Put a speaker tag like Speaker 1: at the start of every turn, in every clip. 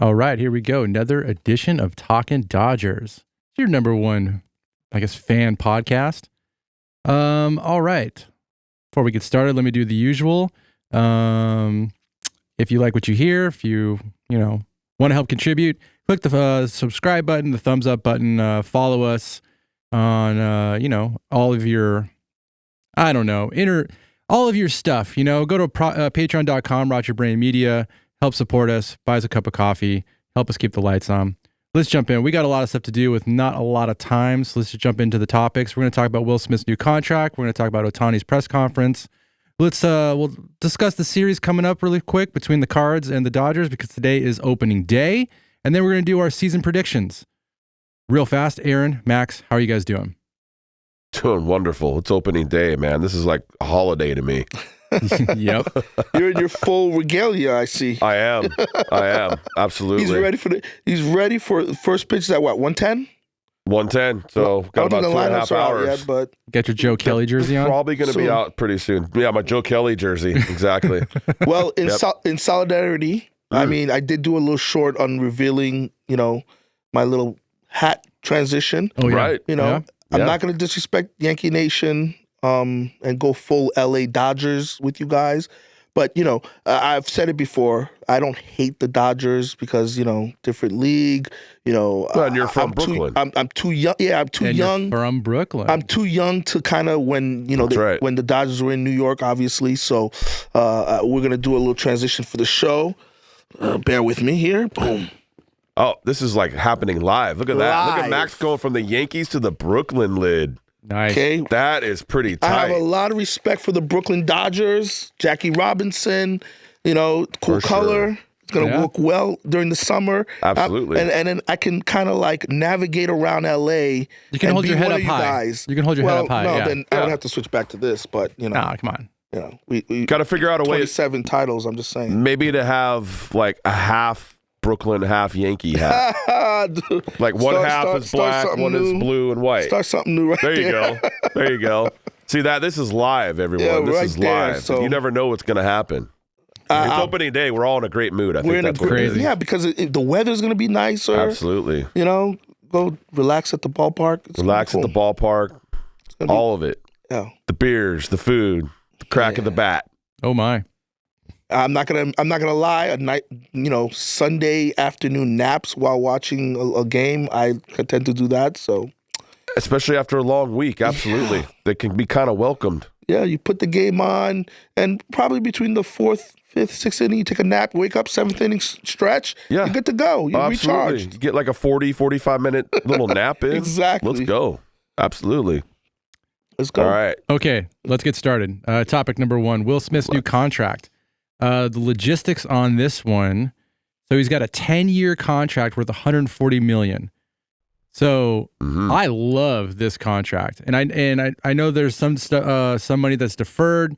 Speaker 1: All right, here we go. Another edition of Talkin Dodgers. It's your number one, fan podcast. All right. Before we get started, let me do the usual. If you like what you hear, if you want to help contribute, click the subscribe button, the thumbs up button, follow us on, all of your, all of your stuff. Go to patreon.com, Roger Brain Media, help support us, buy us a cup of coffee, help us keep the lights on. Let's jump in. We got a lot of stuff to do with not a lot of time, so let's just jump into the topics. We're going to talk about Will Smith's new contract. We're going to talk about Ohtani's press conference. We'll discuss the series coming up really quick between the Cards and the Dodgers because today is opening day, and then we're going to do our season predictions. Real fast, Aaron, Max, how are you guys doing?
Speaker 2: Doing wonderful. It's opening day, man. This is like a holiday to me.
Speaker 1: Yep.
Speaker 3: You're in your full regalia, I see.
Speaker 2: I am. Absolutely.
Speaker 3: He's ready for the first pitch. Is at what, 110?
Speaker 2: 110. So got about 2.5 hours.
Speaker 3: Yet, but
Speaker 1: get your Joe Kelly jersey on.
Speaker 2: Probably going to be out pretty soon. Yeah, my Joe Kelly jersey. Exactly.
Speaker 3: Well, in solidarity, I mean, I did do a little short on revealing, my little hat transition.
Speaker 1: Oh yeah.
Speaker 2: Right.
Speaker 3: I'm not going to disrespect Yankee Nation and go full LA Dodgers with you guys. But, I've said it before. I don't hate the Dodgers because, different league,
Speaker 2: Well, and you're from Brooklyn.
Speaker 3: I'm too young. Yeah, I'm too young.
Speaker 1: You're from Brooklyn.
Speaker 3: I'm too young to kind of when the Dodgers were in New York, obviously. So we're going to do a little transition for the show. Bear with me here. Boom.
Speaker 2: Oh, this is like happening live. Look at that.
Speaker 3: Live.
Speaker 2: Look at Max going from the Yankees to the Brooklyn lid.
Speaker 1: Nice.
Speaker 3: Okay.
Speaker 2: That is pretty tight.
Speaker 3: I have a lot of respect for the Brooklyn Dodgers. Jackie Robinson, cool
Speaker 2: For
Speaker 3: color.
Speaker 2: sure.
Speaker 3: It's going to work well during the summer.
Speaker 2: Absolutely.
Speaker 3: And then I can kind of like navigate around LA.
Speaker 1: You can hold your head up high.
Speaker 3: Guys.
Speaker 1: You can hold your head up high.
Speaker 3: No,
Speaker 1: yeah.
Speaker 3: then I would have to switch back to this. But,
Speaker 1: Nah, come on.
Speaker 3: We
Speaker 2: got to figure out a way.
Speaker 3: 27 titles, I'm just saying.
Speaker 2: Maybe to have like a half Brooklyn, half Yankee hat. Like one half is black, one is blue and white.
Speaker 3: Start something new right there.
Speaker 2: There you go. See that? This is live, everyone.
Speaker 3: Yeah,
Speaker 2: this
Speaker 3: right
Speaker 2: is
Speaker 3: there,
Speaker 2: live.
Speaker 3: so-
Speaker 2: You never know what's going to happen. It's opening day. We're all in a great mood. I think that's what it is.
Speaker 3: Yeah, because the weather's going to be nicer.
Speaker 2: Absolutely.
Speaker 3: Go relax at the ballpark.
Speaker 2: Relax at the ballpark. All of it.
Speaker 3: Yeah.
Speaker 2: The beers, the food, the crack of the bat.
Speaker 1: Oh my.
Speaker 3: I'm not gonna lie. A night, Sunday afternoon naps while watching a game. I tend to do that. So,
Speaker 2: especially after a long week, absolutely, they can be kind of welcomed.
Speaker 3: Yeah, you put the game on, and probably between the fourth, fifth, sixth inning, you take a nap, wake up, seventh inning stretch.
Speaker 2: Yeah,
Speaker 3: you're good to go. You're
Speaker 2: absolutely.
Speaker 3: recharged.
Speaker 2: You get like a 45 minute little nap in.
Speaker 3: Exactly.
Speaker 2: Let's go. Absolutely.
Speaker 3: Let's go.
Speaker 2: All right.
Speaker 1: Okay, let's get started. Topic number one: Will Smith's new contract. The logistics on this one. So he's got a 10-year contract worth $140 million. So I love this contract, and I know there's some money that's deferred.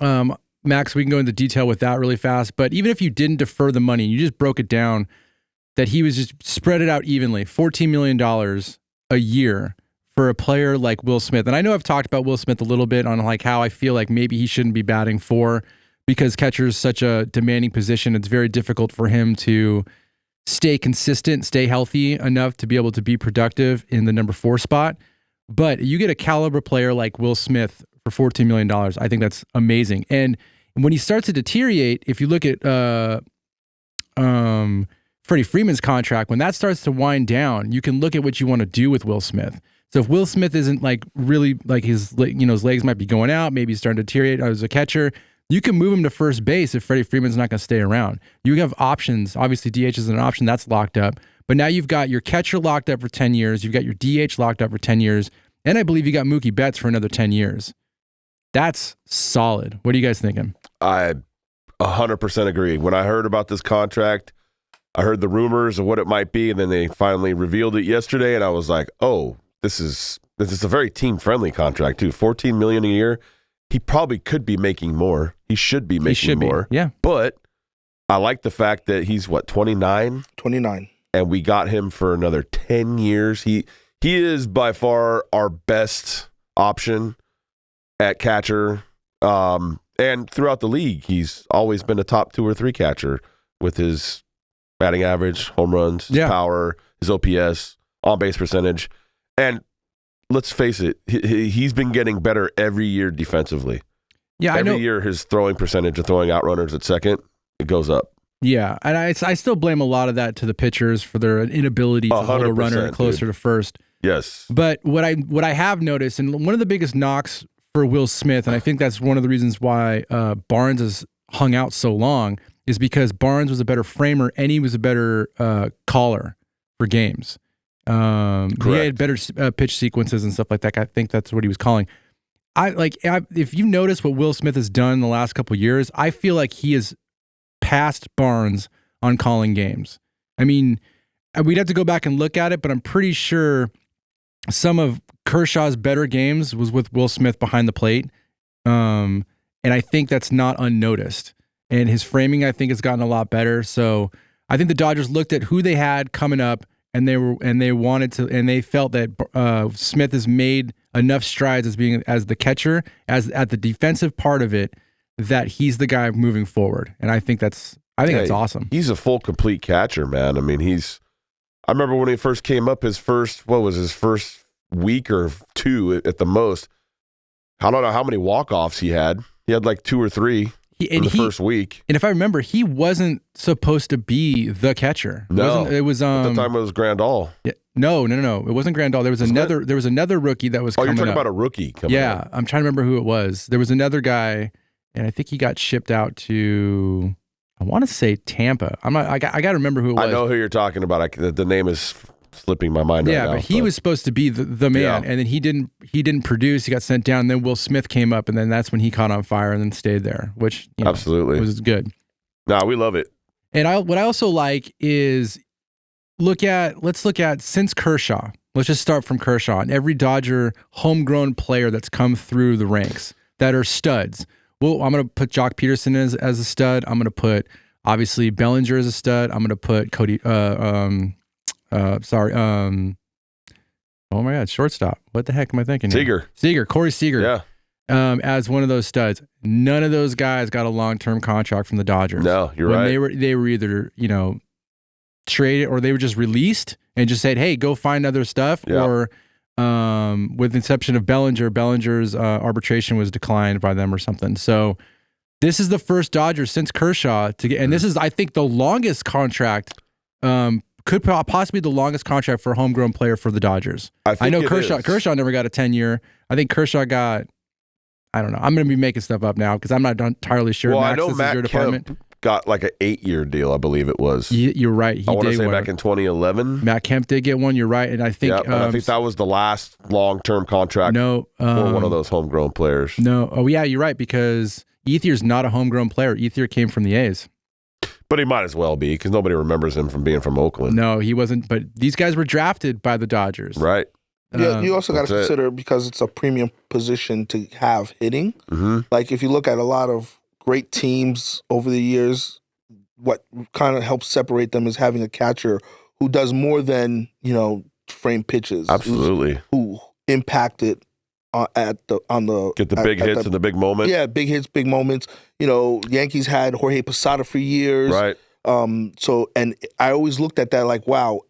Speaker 1: Max, we can go into detail with that really fast. But even if you didn't defer the money, you just broke it down, that he was just spread it out evenly, $14 million a year for a player like Will Smith. And I know I've talked about Will Smith a little bit on like how I feel like maybe he shouldn't be batting four, because catcher is such a demanding position. It's very difficult for him to stay consistent, stay healthy enough to be able to be productive in the number 4 spot. But you get a caliber player like Will Smith for $14 million. I think that's amazing. And when he starts to deteriorate, if you look at Freddie Freeman's contract, when that starts to wind down, you can look at what you want to do with Will Smith. So if Will Smith isn't like really like his legs might be going out, maybe he's starting to deteriorate as a catcher, you can move him to first base if Freddie Freeman's not going to stay around. You have options. Obviously, DH is an option. That's locked up. But now you've got your catcher locked up for 10 years. You've got your DH locked up for 10 years. And I believe you got Mookie Betts for another 10 years. That's solid. What are you guys thinking?
Speaker 2: I 100% agree. When I heard about this contract, I heard the rumors of what it might be, and then they finally revealed it yesterday, and I was like, oh, this is a very team-friendly contract, too. $14 million a year. He probably could be making more. He should be making more.
Speaker 1: Yeah.
Speaker 2: But I like the fact that he's, 29?
Speaker 3: 29.
Speaker 2: And we got him for another 10 years. He is by far our best option at catcher. And throughout the league, he's always been a top 2 or 3 catcher with his batting average, home runs, his power, his OPS, on-base percentage. And let's face it, he's been getting better every year defensively.
Speaker 1: Yeah,
Speaker 2: every year his throwing percentage of throwing out runners at second, it goes up.
Speaker 1: Yeah, and I still blame a lot of that to the pitchers for their inability to hold a runner closer to first.
Speaker 2: Yes.
Speaker 1: But what I have noticed, and one of the biggest knocks for Will Smith, and I think that's one of the reasons why Barnes has hung out so long, is because Barnes was a better framer and he was a better caller for games. He had better pitch sequences and stuff like that. I think that's what he was calling. If you notice what Will Smith has done in the last couple of years, I feel like he has passed Barnes on calling games. I mean, we'd have to go back and look at it, but I'm pretty sure some of Kershaw's better games was with Will Smith behind the plate. And I think that's not unnoticed. And his framing, I think, has gotten a lot better. So I think the Dodgers looked at who they had coming up, and they felt that Smith has made enough strides as the catcher, as at the defensive part of it, that he's the guy moving forward. And I think that's awesome.
Speaker 2: He's a full, complete catcher, man. I mean, I remember when he first came up, his first week or two at the most. I don't know how many walk-offs he had. He had like 2 or 3 in the first week. And
Speaker 1: if I remember, he wasn't supposed to be the catcher.
Speaker 2: No,
Speaker 1: it was
Speaker 2: at the time it was Grandal.
Speaker 1: Yeah, no, it wasn't Grandal. There was another rookie that was coming up.
Speaker 2: Oh, you're talking about a rookie coming up.
Speaker 1: Yeah, I'm trying to remember who it was. There was another guy, and I think he got shipped out to, I want to say Tampa. I got to remember who it was.
Speaker 2: I know who you're talking about. The name is slipping my mind right now.
Speaker 1: Yeah, but he was supposed to be the man, and then he didn't produce. He got sent down. And then Will Smith came up, and then that's when he caught on fire and then stayed there, which
Speaker 2: absolutely
Speaker 1: was good.
Speaker 2: Nah, we love it.
Speaker 1: And what I also like is let's look at since Kershaw. Let's just start from Kershaw and every Dodger homegrown player that's come through the ranks that are studs. Well, I'm going to put Jock Peterson as a stud. I'm going to put obviously Bellinger as a stud. I'm going to put Cody. Oh my God, shortstop. What the heck am I thinking? Corey Seager.
Speaker 2: Yeah.
Speaker 1: As one of those studs. None of those guys got a long-term contract from the Dodgers.
Speaker 2: No, you're right.
Speaker 1: They were either, traded or they were just released and just said, hey, go find other stuff.
Speaker 2: Yeah.
Speaker 1: Or with the exception of Bellinger's arbitration was declined by them or something. So this is the first Dodgers since Kershaw to get, and this is, I think, the longest contract, could possibly the longest contract for a homegrown player for the Dodgers. I know Kershaw never got a 10-year. I think Kershaw got, I don't know. I'm going to be making stuff up now because I'm not entirely sure.
Speaker 2: Well,
Speaker 1: Max,
Speaker 2: I know Matt Kemp got like an 8-year deal, I believe it was.
Speaker 1: You're right.
Speaker 2: I want to say back in 2011.
Speaker 1: Matt Kemp did get one. You're right. And I think
Speaker 2: I think that was the last long-term contract for one of those homegrown players.
Speaker 1: No. Oh, yeah, you're right because Ethier's not a homegrown player. Ethier came from the A's.
Speaker 2: But he might as well be because nobody remembers him from being from Oakland.
Speaker 1: No, he wasn't. But these guys were drafted by the Dodgers.
Speaker 2: Right.
Speaker 3: Yeah, you also got to consider because it's a premium position to have hitting.
Speaker 2: Mm-hmm.
Speaker 3: Like if you look at a lot of great teams over the years, what kind of helps separate them is having a catcher who does more than frame pitches.
Speaker 2: Absolutely.
Speaker 3: Who impact it get
Speaker 2: the big hits and the big moments.
Speaker 3: Yeah, big hits, big moments. Yankees had Jorge Posada for years.
Speaker 2: Right.
Speaker 3: So and I always looked at that like, wow,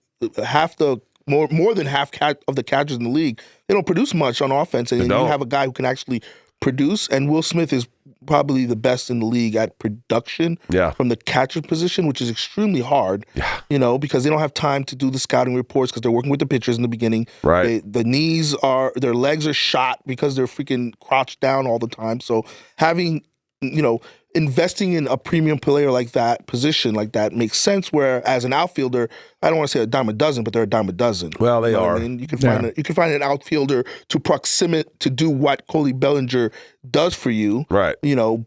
Speaker 3: more than half of the catchers in the league, they don't produce much on offense, and you have a guy who can actually produce. And Will Smith is probably the best in the league at production from the catcher position, which is extremely hard.
Speaker 2: Yeah.
Speaker 3: Because they don't have time to do the scouting reports because they're working with the pitchers in the beginning.
Speaker 2: Right.
Speaker 3: Their legs are shot because they're freaking crouched down all the time. So having investing in a premium player like that, position like that, makes sense. Where as an outfielder, I don't want to say a dime a dozen, but they're a dime a dozen.
Speaker 2: Well, they are.
Speaker 3: I mean, you can find an outfielder to proximate to do what Cody Bellinger does for you.
Speaker 2: Right.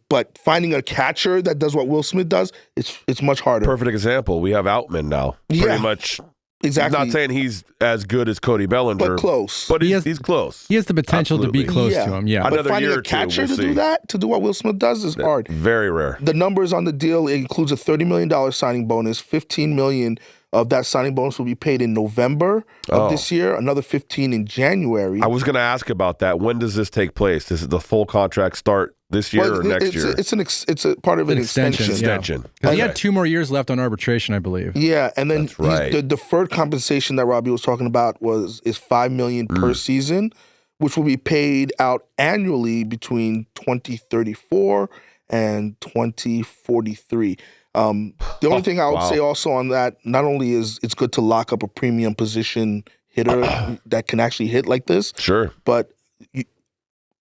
Speaker 3: But finding a catcher that does what Will Smith does, it's much harder.
Speaker 2: Perfect example. We have Outman now. Pretty much.
Speaker 3: Exactly.
Speaker 2: I'm not saying he's as good as Cody Bellinger,
Speaker 3: but close.
Speaker 2: But he's close.
Speaker 1: He has the potential to be close to him. Yeah.
Speaker 3: But finding a catcher to do what Will Smith does is hard.
Speaker 2: Very rare.
Speaker 3: The numbers on the deal includes a $30 million signing bonus. $15 million of that signing bonus will be paid in November of this year. Another $15 in January.
Speaker 2: I was going to ask about that. When does this take place? Does the full contract start this year or next
Speaker 3: it's
Speaker 2: year?
Speaker 3: It's a part of an extension.
Speaker 2: Extension.
Speaker 1: Because he had 2 more years left on arbitration, I believe.
Speaker 3: Yeah, and then
Speaker 2: That's right.
Speaker 3: the deferred compensation that Robbie was talking about is $5 million per season, which will be paid out annually between 2034 and 2043. The only thing I would say also on that, not only is it's good to lock up a premium position hitter that can actually hit like this,
Speaker 2: Sure.
Speaker 3: but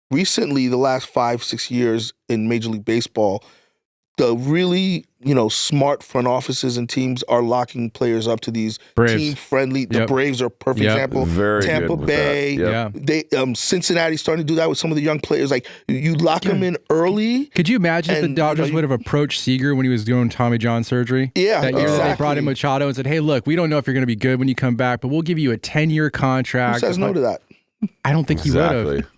Speaker 3: recently, the last 5-6 years in Major League Baseball, the really smart front offices and teams are locking players up to these
Speaker 1: Braves.
Speaker 3: team-friendly. The Braves are a perfect example.
Speaker 2: Very
Speaker 3: Tampa
Speaker 2: good with
Speaker 3: Bay.
Speaker 2: that. Yep.
Speaker 1: Yeah.
Speaker 3: Cincinnati's starting to do that with some of the young players. Like you lock them in early.
Speaker 1: Could you imagine if the
Speaker 3: And,
Speaker 1: Dodgers would have approached Seager when he was doing Tommy John surgery?
Speaker 3: Yeah,
Speaker 1: That year that they
Speaker 3: exactly.
Speaker 1: brought in Machado and said, hey, look, we don't know if you're going to be good when you come back, but we'll give you a 10-year contract.
Speaker 3: Who says no to that?
Speaker 1: I don't think he would have.
Speaker 2: Exactly.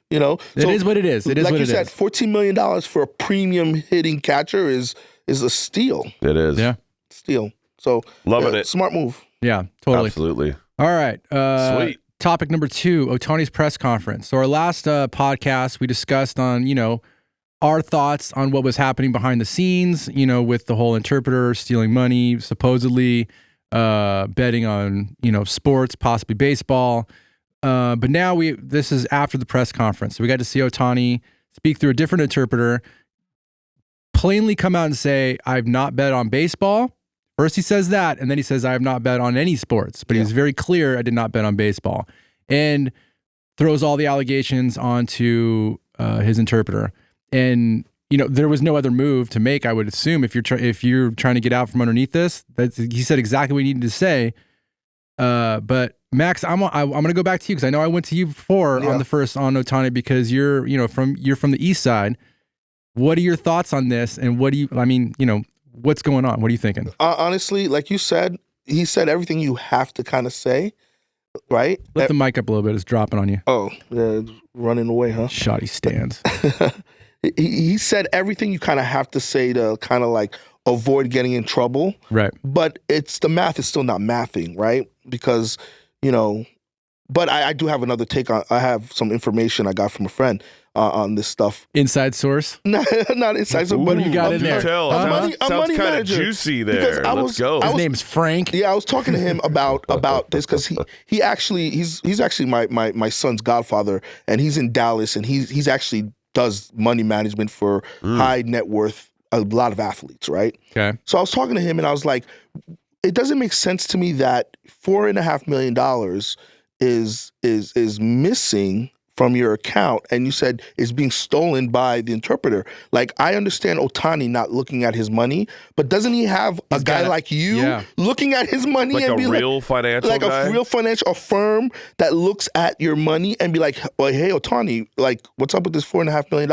Speaker 1: It is what it is. It is
Speaker 3: like
Speaker 1: what
Speaker 3: you
Speaker 1: it
Speaker 3: said,
Speaker 1: is.
Speaker 3: $14 million for a premium hitting catcher is a steal.
Speaker 2: It is.
Speaker 1: Yeah.
Speaker 3: Steal. So
Speaker 2: Loving it.
Speaker 3: Smart move.
Speaker 1: Yeah, totally.
Speaker 2: Absolutely.
Speaker 1: All right.
Speaker 2: Sweet.
Speaker 1: Topic number 2, Ohtani's press conference. So our last podcast, we discussed on, our thoughts on what was happening behind the scenes, with the whole interpreter stealing money, supposedly betting on, sports, possibly baseball. But now this is after the press conference. So we got to see Ohtani speak through a different interpreter, plainly come out and say, I've not bet on baseball. First he says that, and then he says, I have not bet on any sports. But he's very clear, I did not bet on baseball. And throws all the allegations onto his interpreter. And, there was no other move to make, I would assume, if you're trying to get out from underneath this. He said exactly what he needed to say. But Max, I'm going to go back to you because I know I went to you before on the first on Ohtani because you're from the East Side. What are your thoughts on this? And what's going on? What are you thinking?
Speaker 3: Honestly, like you said, he said everything you have to kind of say, right?
Speaker 1: Lift the mic up a little bit. It's dropping on you.
Speaker 3: Oh, running away, huh?
Speaker 1: Shoddy stands.
Speaker 3: He said everything you kind of have to say to kind of like avoid getting in trouble.
Speaker 1: Right.
Speaker 3: But the math is still not mathing, right? Because, but I do have another take on, I have some information I got from a friend on this stuff.
Speaker 1: Inside source?
Speaker 3: Not inside source, but
Speaker 1: you got in there?
Speaker 2: Sounds kind of
Speaker 3: manager.
Speaker 2: juicy there. Let's go.
Speaker 1: His name's Frank.
Speaker 3: Yeah, I was talking to him about this because he's actually my son's godfather, and he's in Dallas, and he's actually does money management for high net worth, a lot of athletes, right?
Speaker 1: Okay.
Speaker 3: So I was talking to him, and I was like, it doesn't make sense to me that $4.5 million is missing from your account, and you said it's being stolen by the interpreter. Like, I understand Ohtani not looking at his money, but doesn't he have a guy like you looking at his money
Speaker 2: Like
Speaker 3: and
Speaker 2: a
Speaker 3: be
Speaker 2: real financial
Speaker 3: like
Speaker 2: guy?
Speaker 3: a real financial, a firm that looks at your money and be like, well, hey, Ohtani, like, what's up with this $4.5 million?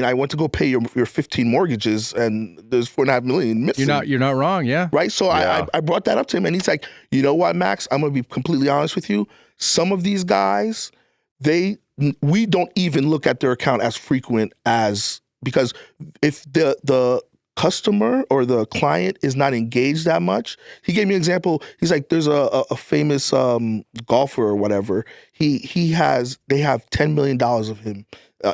Speaker 3: I went to go pay your 15 mortgages, and there's $4.5 million missing.
Speaker 1: You're not wrong, yeah.
Speaker 3: Right? So I brought that up to him, and he's like, you know what, Max? I'm going to be completely honest with you. Some of these guys, we don't even look at their account as frequent as, because if the customer or the client is not engaged that much. He gave me an example. He's like, there's a famous golfer or whatever. They have $10 million of him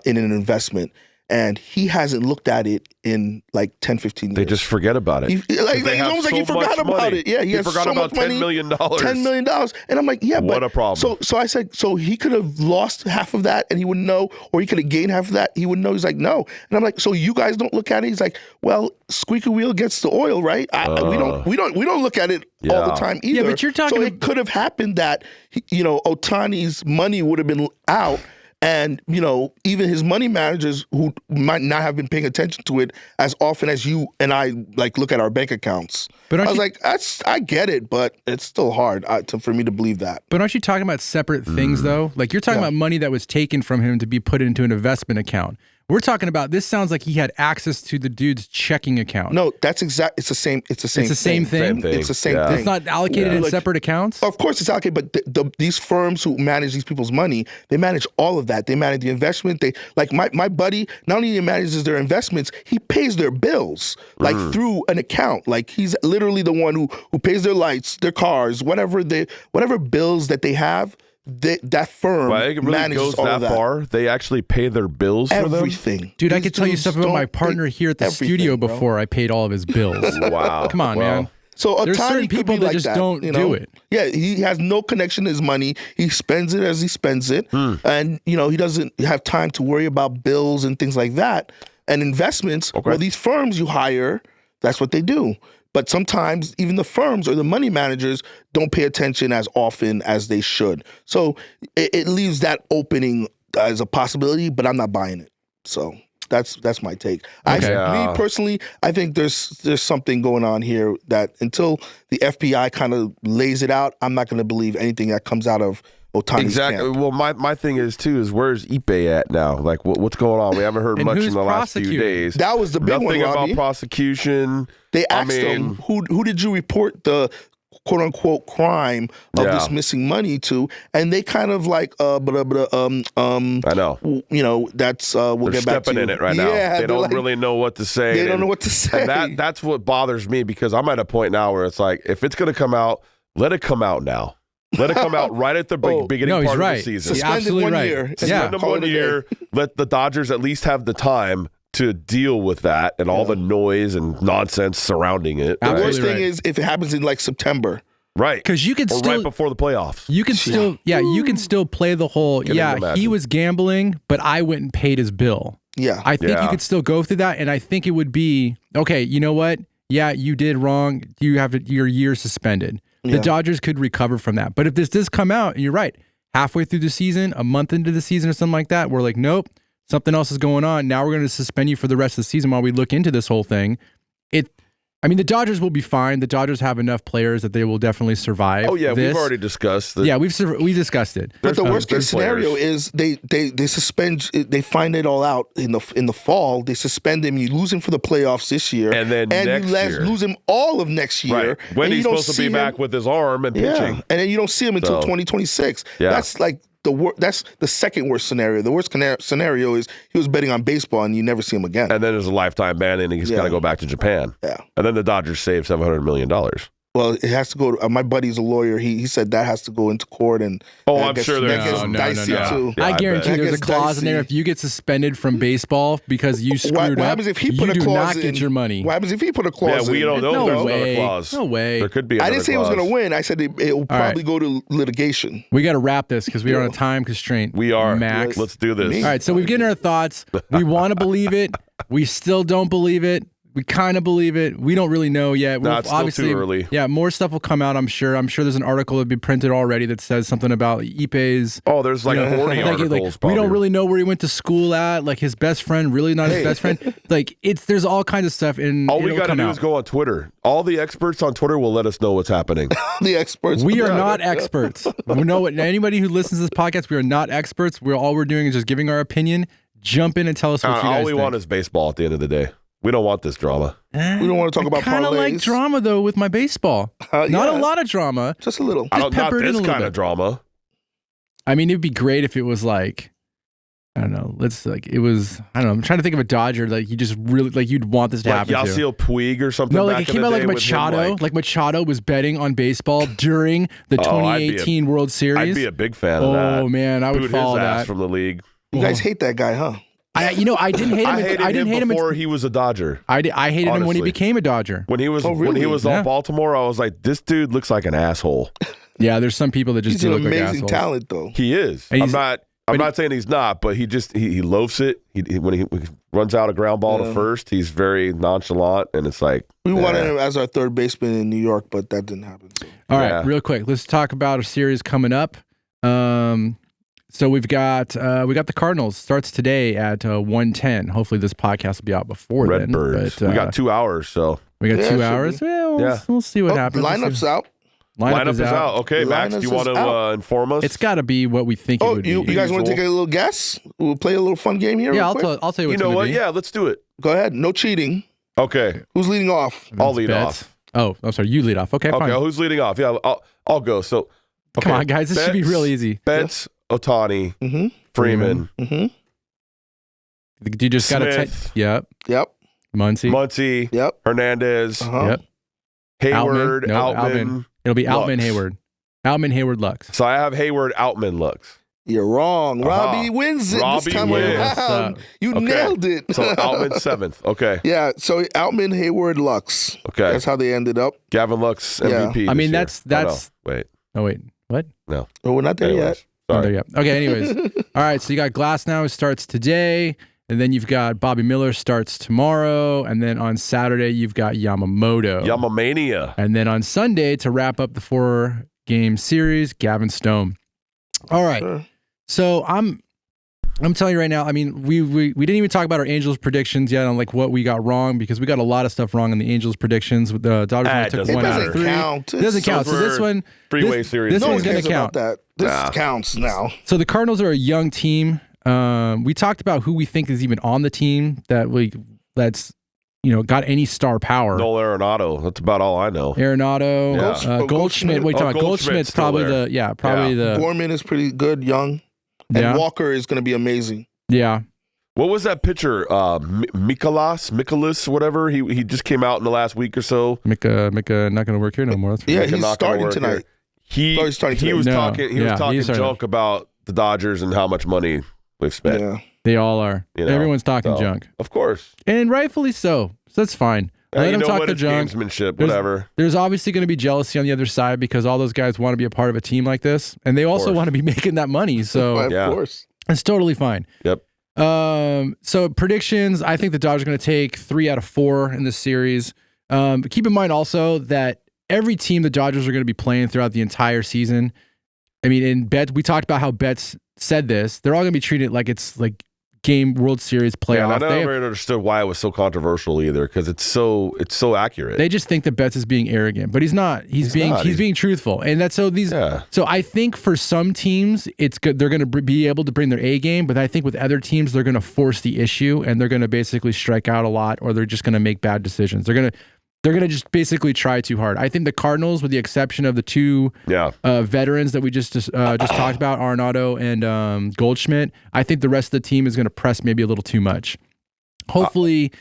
Speaker 3: in an investment, and he hasn't looked at it in like 10, 15 years.
Speaker 2: They just forget about it.
Speaker 3: It's almost like he forgot about it. Yeah, he has
Speaker 2: forgot
Speaker 3: so
Speaker 2: about
Speaker 3: much money.
Speaker 2: $10 million.
Speaker 3: $10 million. And I'm like, yeah,
Speaker 2: what a problem.
Speaker 3: So I said, so he could have lost half of that and he wouldn't know, or he could have gained half of that, he wouldn't know. He's like, no. And I'm like, so you guys don't look at it? He's like, well, squeaky wheel gets the oil, right? We don't look at it all the time either.
Speaker 1: Yeah, but you're talking.
Speaker 3: So it could have happened that Ohtani's money would have been out. And, even his money managers who might not have been paying attention to it as often as you and I look at our bank accounts. But I was I get it, but it's still hard for me to believe that.
Speaker 1: But aren't you talking about separate things though? Like you're talking about money that was taken from him to be put into an investment account. We're talking about, this sounds like he had access to the dude's checking account.
Speaker 3: No, that's exact. It's the same. It's the same.
Speaker 1: It's the same thing.
Speaker 3: It's the same thing.
Speaker 1: It's not allocated in separate accounts.
Speaker 3: Of course, it's allocated. But these firms who manage these people's money, they manage all of that. They manage the investment. They my buddy. Not only he manages their investments, he pays their bills through an account. Like he's literally the one who pays their lights, their cars, whatever bills that they have. that firm
Speaker 2: Well, it really
Speaker 3: manages
Speaker 2: goes
Speaker 3: all
Speaker 2: that
Speaker 3: of that.
Speaker 2: far. They actually pay their bills for them.
Speaker 3: Everything.
Speaker 1: Dude, I
Speaker 3: These
Speaker 1: could tell you
Speaker 3: dudes
Speaker 1: stuff about my
Speaker 3: don't
Speaker 1: partner
Speaker 3: pay
Speaker 1: here at the
Speaker 3: everything,
Speaker 1: studio
Speaker 3: bro.
Speaker 1: before I paid all of his bills.
Speaker 2: Wow.
Speaker 1: Come on, man.
Speaker 3: So
Speaker 1: There's
Speaker 3: Ohtani
Speaker 1: certain
Speaker 3: could
Speaker 1: people
Speaker 3: be
Speaker 1: that
Speaker 3: like
Speaker 1: just
Speaker 3: that,
Speaker 1: don't
Speaker 3: you know?
Speaker 1: do it.
Speaker 3: Yeah, he has no connection to his money. He spends it as he spends it, and he doesn't have time to worry about bills and things like that. And investments, well, these firms you hire, that's what they do. But sometimes even the firms or the money managers don't pay attention as often as they should. So it leaves that opening as a possibility, but I'm not buying it. So that's my take.
Speaker 1: Okay.
Speaker 3: Me personally, I think there's something going on here that until the FBI kind of lays it out, I'm not going to believe anything that comes out of Ohtani's
Speaker 2: Exactly.
Speaker 3: camp.
Speaker 2: Well, my thing is too is where's Ipe at now? Like what's going on? We haven't heard
Speaker 1: And
Speaker 2: much
Speaker 1: who's
Speaker 2: in the last few
Speaker 1: prosecuting?
Speaker 2: days.
Speaker 3: That was the big
Speaker 2: Nothing
Speaker 3: one,
Speaker 2: about
Speaker 3: Robbie.
Speaker 2: prosecution.
Speaker 3: They asked him, who did you report the quote unquote crime of this missing money to? And they kind of like,
Speaker 2: I know.
Speaker 3: That's we'll
Speaker 2: They're
Speaker 3: get back to
Speaker 2: stepping
Speaker 3: you.
Speaker 2: in it right now.
Speaker 3: Yeah,
Speaker 2: They don't really know what to say.
Speaker 3: They don't know what to say.
Speaker 2: And that's what bothers me because I'm at a point now where it's like, if it's going to come out, let it come out now. Let it come out right at the beginning part of the season.
Speaker 1: He's absolutely right.
Speaker 2: Suspend them 1 year. Let the Dodgers at least have the time to deal with that and all the noise and nonsense surrounding it.
Speaker 3: The
Speaker 2: Right?
Speaker 3: worst thing is if it happens in like September.
Speaker 2: Right.
Speaker 1: Because you can
Speaker 2: or
Speaker 1: still
Speaker 2: right before the playoffs.
Speaker 1: You can still you can still play the whole he was gambling, but I went and paid his bill.
Speaker 3: Yeah.
Speaker 1: I think you could still go through that, and I think it would be okay, you know what? Yeah, you did wrong. You have your year suspended. The Dodgers could recover from that. But if this does come out, and you're right, halfway through the season, a month into the season or something like that, we're like, nope, something else is going on. Now we're going to suspend you for the rest of the season while we look into this whole thing. The Dodgers will be fine. The Dodgers have enough players that they will definitely survive.
Speaker 2: Oh yeah,
Speaker 1: this.
Speaker 2: we've already discussed that.
Speaker 1: Yeah, we discussed it.
Speaker 3: But the worst case scenario is they suspend. They find it all out in the fall. They suspend him. You lose him for the playoffs this year,
Speaker 2: and then next year.
Speaker 3: Lose him all of next year.
Speaker 2: Right. When he's supposed to be back with his arm and pitching,
Speaker 3: and then you don't see him until 2026.
Speaker 2: Yeah.
Speaker 3: That's like that's the second worst scenario. The worst scenario is he was betting on baseball and you never see him again.
Speaker 2: And then there's a lifetime ban and he's got to go back to Japan.
Speaker 3: Yeah.
Speaker 2: And then the Dodgers save $700 million.
Speaker 3: Well, it has to go to, my buddy's a lawyer. He said that has to go into court and
Speaker 2: I'm sure
Speaker 3: that gets dicey too.
Speaker 1: I guarantee there's a clause in there if you get suspended from baseball because you screwed up.
Speaker 3: What happens if he put
Speaker 1: you
Speaker 3: a
Speaker 1: do
Speaker 3: clause
Speaker 1: not get your money.
Speaker 3: What happens if he put a clause in?
Speaker 2: Yeah, we don't know if there's another clause.
Speaker 1: No way.
Speaker 2: There could be another
Speaker 3: I didn't say
Speaker 2: clause.
Speaker 3: it was going to win. I said it will probably go to litigation.
Speaker 1: We got to wrap this because we are on a time constraint.
Speaker 2: We are.
Speaker 1: Max.
Speaker 2: Let's do this.
Speaker 1: All right, so we've given our thoughts. We want to believe it. We still don't believe it. We kind of believe it. We don't really know yet.
Speaker 2: No, it's still too early.
Speaker 1: Yeah, more stuff will come out, I'm sure. I'm sure there's an article that'll be printed already that says something about Ipe's.
Speaker 2: Oh, there's like 40 articles.
Speaker 1: We don't really know where he went to school at. Like his best friend, really not his best friend. Like there's all kinds of stuff.
Speaker 2: All we got to do is go on Twitter. All the experts on Twitter will let us know what's happening.
Speaker 3: The experts.
Speaker 1: We are not experts. We know what anybody who listens to this podcast, we are not experts. All we're doing is just giving our opinion. Jump in and tell us what you guys think.
Speaker 2: All we want is baseball at the end of the day. We don't want this drama.
Speaker 3: We don't want to talk about parlays. I
Speaker 1: kind of like drama, though, with my baseball. Not a lot of drama.
Speaker 3: Just a little.
Speaker 2: Not this kind of drama.
Speaker 1: I mean, it'd be great if it was like, I don't know. I'm trying to think of a Dodger that you just really, like, you'd want this to happen to.
Speaker 2: Yasiel Puig or something.
Speaker 1: No, like it came out like Machado. Like Machado was betting on baseball during the 2018 World Series.
Speaker 2: I'd be a big fan of that.
Speaker 1: Oh, man, I would
Speaker 2: Boot
Speaker 1: follow
Speaker 2: his ass
Speaker 1: that.
Speaker 2: from the league.
Speaker 3: You guys hate that guy, huh?
Speaker 1: I didn't hate him.
Speaker 2: I didn't hate him before he was a Dodger.
Speaker 1: I hated him when he became a Dodger.
Speaker 2: When he was on Baltimore, I was like, this dude looks like an asshole.
Speaker 1: Yeah, there's some people that just do look like assholes.
Speaker 3: He's an amazing talent, though.
Speaker 2: He is. I'm not saying he's not, but he loafs it. When he runs out a ground ball to first, he's very nonchalant, and it's like
Speaker 3: we wanted him as our third baseman in New York, but that didn't happen. So.
Speaker 1: All right, real quick, let's talk about a series coming up. So we've got the Cardinals. Starts today at 1:10. Hopefully this podcast will be out before then.
Speaker 2: Redbirds.
Speaker 1: But,
Speaker 2: we got 2 hours, so
Speaker 1: we got 2 hours. Yeah, we'll see what happens.
Speaker 3: Lineup's out.
Speaker 2: Lineup is out. Okay, Max, do you want to inform us?
Speaker 1: It's got to be what we think it would be.
Speaker 3: You guys want to take a little guess? We'll play a little fun game here.
Speaker 1: Yeah, I'll tell you what.
Speaker 2: You know what? Yeah, let's do it.
Speaker 3: Go ahead. No cheating.
Speaker 2: Okay.
Speaker 3: Who's leading off?
Speaker 2: I'll lead off.
Speaker 1: Oh, I'm sorry. You lead off. Okay, fine.
Speaker 2: Okay, who's leading off? Yeah, I'll go. So,
Speaker 1: come on, guys. This should be real easy.
Speaker 2: Betts, Ohtani, Freeman.
Speaker 1: You just got to take. Yep.
Speaker 3: Muncy.
Speaker 2: Yep. Hernandez.
Speaker 1: Yep.
Speaker 2: Hayward. Outman.
Speaker 1: It'll be Outman, Hayward. Outman, Hayward, Lux.
Speaker 2: So I have Hayward, Outman, Lux.
Speaker 3: You're wrong. Robbie wins it
Speaker 2: Robbie
Speaker 3: this time
Speaker 2: wins.
Speaker 3: around. You nailed it.
Speaker 2: So Outman 7th. Okay.
Speaker 3: Yeah, so Outman, Hayward, Lux.
Speaker 2: Okay.
Speaker 3: That's how they ended up.
Speaker 2: Gavin Lux MVP.
Speaker 1: I mean,
Speaker 2: this
Speaker 1: that's.
Speaker 2: year. Wait.
Speaker 1: Oh wait, what?
Speaker 2: No.
Speaker 3: Oh, we're not there
Speaker 2: Anyways,
Speaker 3: yet.
Speaker 1: Not
Speaker 2: sorry.
Speaker 1: there yet. Okay. Anyways, all right. So you got Glasnow who starts today, and then you've got Bobby Miller starts tomorrow, and then on Saturday you've got Yamamoto.
Speaker 2: Yamamania.
Speaker 1: And then on Sunday to wrap up the 4-game series, Gavin Stone. All right.
Speaker 3: Sure.
Speaker 1: So I'm telling you right now, I mean, we didn't even talk about our Angels predictions yet on like what we got wrong, because we got a lot of stuff wrong in the Angels predictions. With the Dodgers only took
Speaker 2: doesn't
Speaker 1: one out
Speaker 3: matter.
Speaker 1: of 3.
Speaker 3: Count.
Speaker 1: It doesn't count. So this one,
Speaker 2: Freeway series.
Speaker 1: this
Speaker 3: No
Speaker 1: one's
Speaker 3: one
Speaker 1: going
Speaker 3: cares
Speaker 1: to count.
Speaker 3: about that. This counts now.
Speaker 1: So the Cardinals are a young team. We talked about who we think is even on the team that's got any star power.
Speaker 2: Noel Arenado. That's about all I know.
Speaker 1: Arenado,
Speaker 2: Yeah.
Speaker 1: Goldschmidt. What are you talking about? Goldschmidt's probably
Speaker 2: still
Speaker 1: the
Speaker 3: Gorman is pretty good, young. And
Speaker 1: Yeah.
Speaker 3: Walker is going to be amazing.
Speaker 1: yeah.
Speaker 2: What was that pitcher? Mikolas, whatever. He just came out in the last week or so.
Speaker 1: Mika not going to work here no more. That's for
Speaker 3: Yeah,
Speaker 1: sure.
Speaker 3: he's
Speaker 2: Not gonna
Speaker 3: starting
Speaker 2: work
Speaker 3: tonight.
Speaker 2: here.
Speaker 3: Oh, he's starting
Speaker 2: He
Speaker 3: today.
Speaker 2: was
Speaker 1: No.
Speaker 2: talking. He
Speaker 1: Yeah,
Speaker 2: was talking
Speaker 1: he's starting.
Speaker 2: junk about the Dodgers and how much money we've spent.
Speaker 3: Yeah.
Speaker 1: They all are. Everyone's talking
Speaker 2: so,
Speaker 1: junk,
Speaker 2: Of course.
Speaker 1: and rightfully so. So that's fine. Let
Speaker 2: you
Speaker 1: them
Speaker 2: know
Speaker 1: talk
Speaker 2: what?
Speaker 1: the
Speaker 2: It's
Speaker 1: junk.
Speaker 2: gamesmanship.
Speaker 1: There's-
Speaker 2: Whatever.
Speaker 1: There's obviously going to be jealousy on the other side because all those guys want to be a part of a team like this, and they also
Speaker 2: course.
Speaker 1: want to be making that money. So
Speaker 3: Of
Speaker 2: Yeah.
Speaker 3: course.
Speaker 1: it's totally fine.
Speaker 2: Yep.
Speaker 1: So predictions, I think the Dodgers are going to take 3 out of 4 in this series. But keep in mind also that every team the Dodgers are going to be playing throughout the entire season. I mean, in Betts, we talked about how Betts said this. They're all going to be treated like it's like game World Series playoff.
Speaker 2: Yeah, I
Speaker 1: They
Speaker 2: never understood why it was so controversial either, because it's so accurate.
Speaker 1: They just think that Betts is being arrogant, but he's not. He's being truthful, and that's so these.
Speaker 2: Yeah.
Speaker 1: So I think for some teams, it's good. They're going to be able to bring their A game, but I think with other teams, they're going to force the issue, and they're going to basically strike out a lot, or they're just going to make bad decisions. They're going to just basically try too hard. I think the Cardinals, with the exception of the 2 veterans that we just talked about, Arenado and Goldschmidt, I think the rest of the team is going to press maybe a little too much. Hopefully,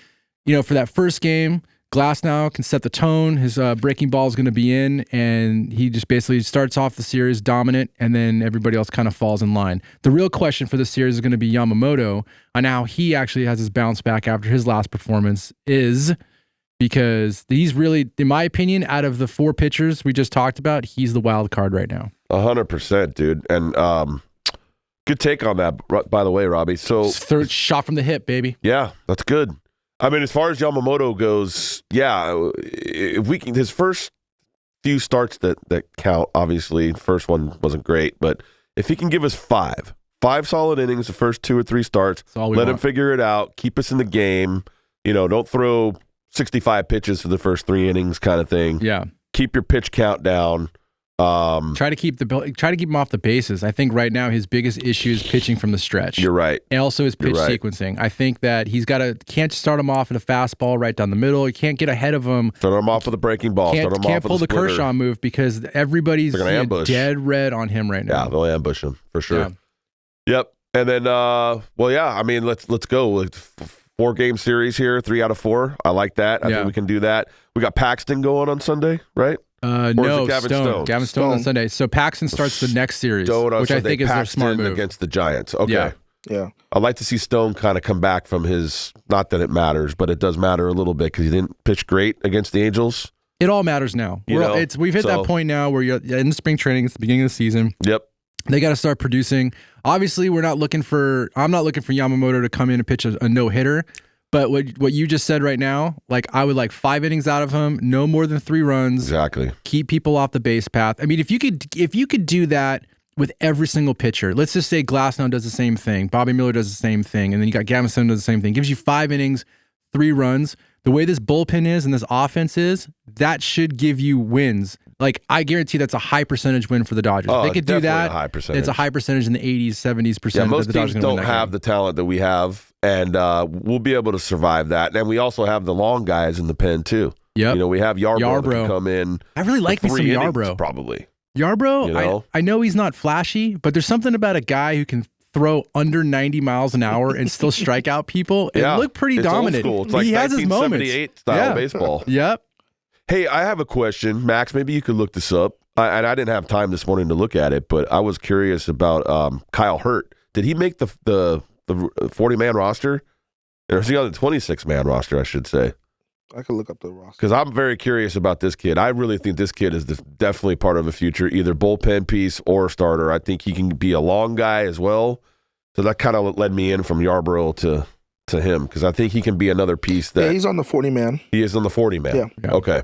Speaker 1: for that first game, Glasnow can set the tone. His breaking ball is going to be in, and he just basically starts off the series dominant, and then everybody else kind of falls in line. The real question for the series is going to be Yamamoto on how he actually has his bounce back after his last performance because he's really, in my opinion, out of the 4 pitchers we just talked about, he's the wild card right now.
Speaker 2: 100%, dude. And good take on that, by the way, Robbie. So
Speaker 1: Third shot from the hip, baby.
Speaker 2: yeah, that's good. I mean, as far as Yamamoto goes, yeah, if we can, his first few starts that count, obviously, the first one wasn't great, but if he can give us 5 solid innings, the first 2 or 3 starts, let him figure it out, keep us in the game, don't throw 65 pitches for the first 3 innings kind of thing.
Speaker 1: Yeah.
Speaker 2: Keep your pitch count down.
Speaker 1: Try to keep him off the bases. I think right now his biggest issue is pitching from the stretch.
Speaker 2: You're right.
Speaker 1: And also his pitch sequencing. I think that can't start him off at a fastball right down the middle. He can't get ahead of him.
Speaker 2: Start him off with a breaking ball.
Speaker 1: Can't pull the Kershaw move because everybody's dead red on him right now.
Speaker 2: Yeah, they'll ambush him for sure.
Speaker 1: Yeah.
Speaker 2: Yep. And then, I mean, let's go. 4-game series here, 3 out of 4. I like that. I think we can do that. We got Paxton going on Sunday, right?
Speaker 1: No,
Speaker 2: Gavin
Speaker 1: Stone. Gavin Stone on Sunday. So Paxton starts the next series, which I think is their smart move
Speaker 2: against the Giants. Okay.
Speaker 3: Yeah.
Speaker 2: I'd like to see Stone kind of come back from his, not that it matters, but it does matter a little bit because he didn't pitch great against the Angels.
Speaker 1: It all matters now. We've hit that point now where you're in spring training. It's the beginning of the season.
Speaker 2: Yep.
Speaker 1: They got to start producing. Obviously, I'm not looking for Yamamoto to come in and pitch a no-hitter. But what you just said right now, like I would like 5 innings out of him, no more than 3 runs.
Speaker 2: Exactly.
Speaker 1: Keep people off the base path. I mean, if you could do that with every single pitcher, let's just say Glasnow does the same thing, Bobby Miller does the same thing, and then you got Gavin Stone does the same thing. Gives you 5 innings, 3 runs. The way this bullpen is and this offense is, that should give you wins. Like I guarantee that's a high percentage win for the Dodgers. They could do that.
Speaker 2: A high percentage.
Speaker 1: It's a high percentage in the 80s, 70s%.
Speaker 2: Yeah, most
Speaker 1: that the Dodgers
Speaker 2: teams
Speaker 1: are gonna win
Speaker 2: don't
Speaker 1: that
Speaker 2: have
Speaker 1: game.
Speaker 2: the talent that we have, and we'll be able to survive that. And we also have the long guys in the pen too.
Speaker 1: Yep.
Speaker 2: We have Yarbrough that can come in.
Speaker 1: I really like me some
Speaker 2: 3 innings,
Speaker 1: Yarbrough.
Speaker 2: probably.
Speaker 1: Yarbrough, I know he's not flashy, but there's something about a guy who can throw under 90 miles an hour and still strike out people and look pretty dominant.
Speaker 2: Old school. It's like
Speaker 1: he has his moments.
Speaker 2: 1978 style baseball.
Speaker 1: Yep.
Speaker 2: Hey, I have a question. Max, maybe you could look this up. I didn't have time this morning to look at it, but I was curious about Kyle Hurt. Did he make the 40-man roster? Or is he on the 26-man roster, I should say?
Speaker 3: I can look up the roster.
Speaker 2: Because I'm very curious about this kid. I really think this kid is definitely part of the future, either bullpen piece or starter. I think he can be a long guy as well. So that kind of led me in from Yarbrough to him, because I think he can be another piece that...
Speaker 3: Yeah, he's on the 40-man.
Speaker 2: He is on the 40-man.
Speaker 3: Yeah.
Speaker 2: Okay.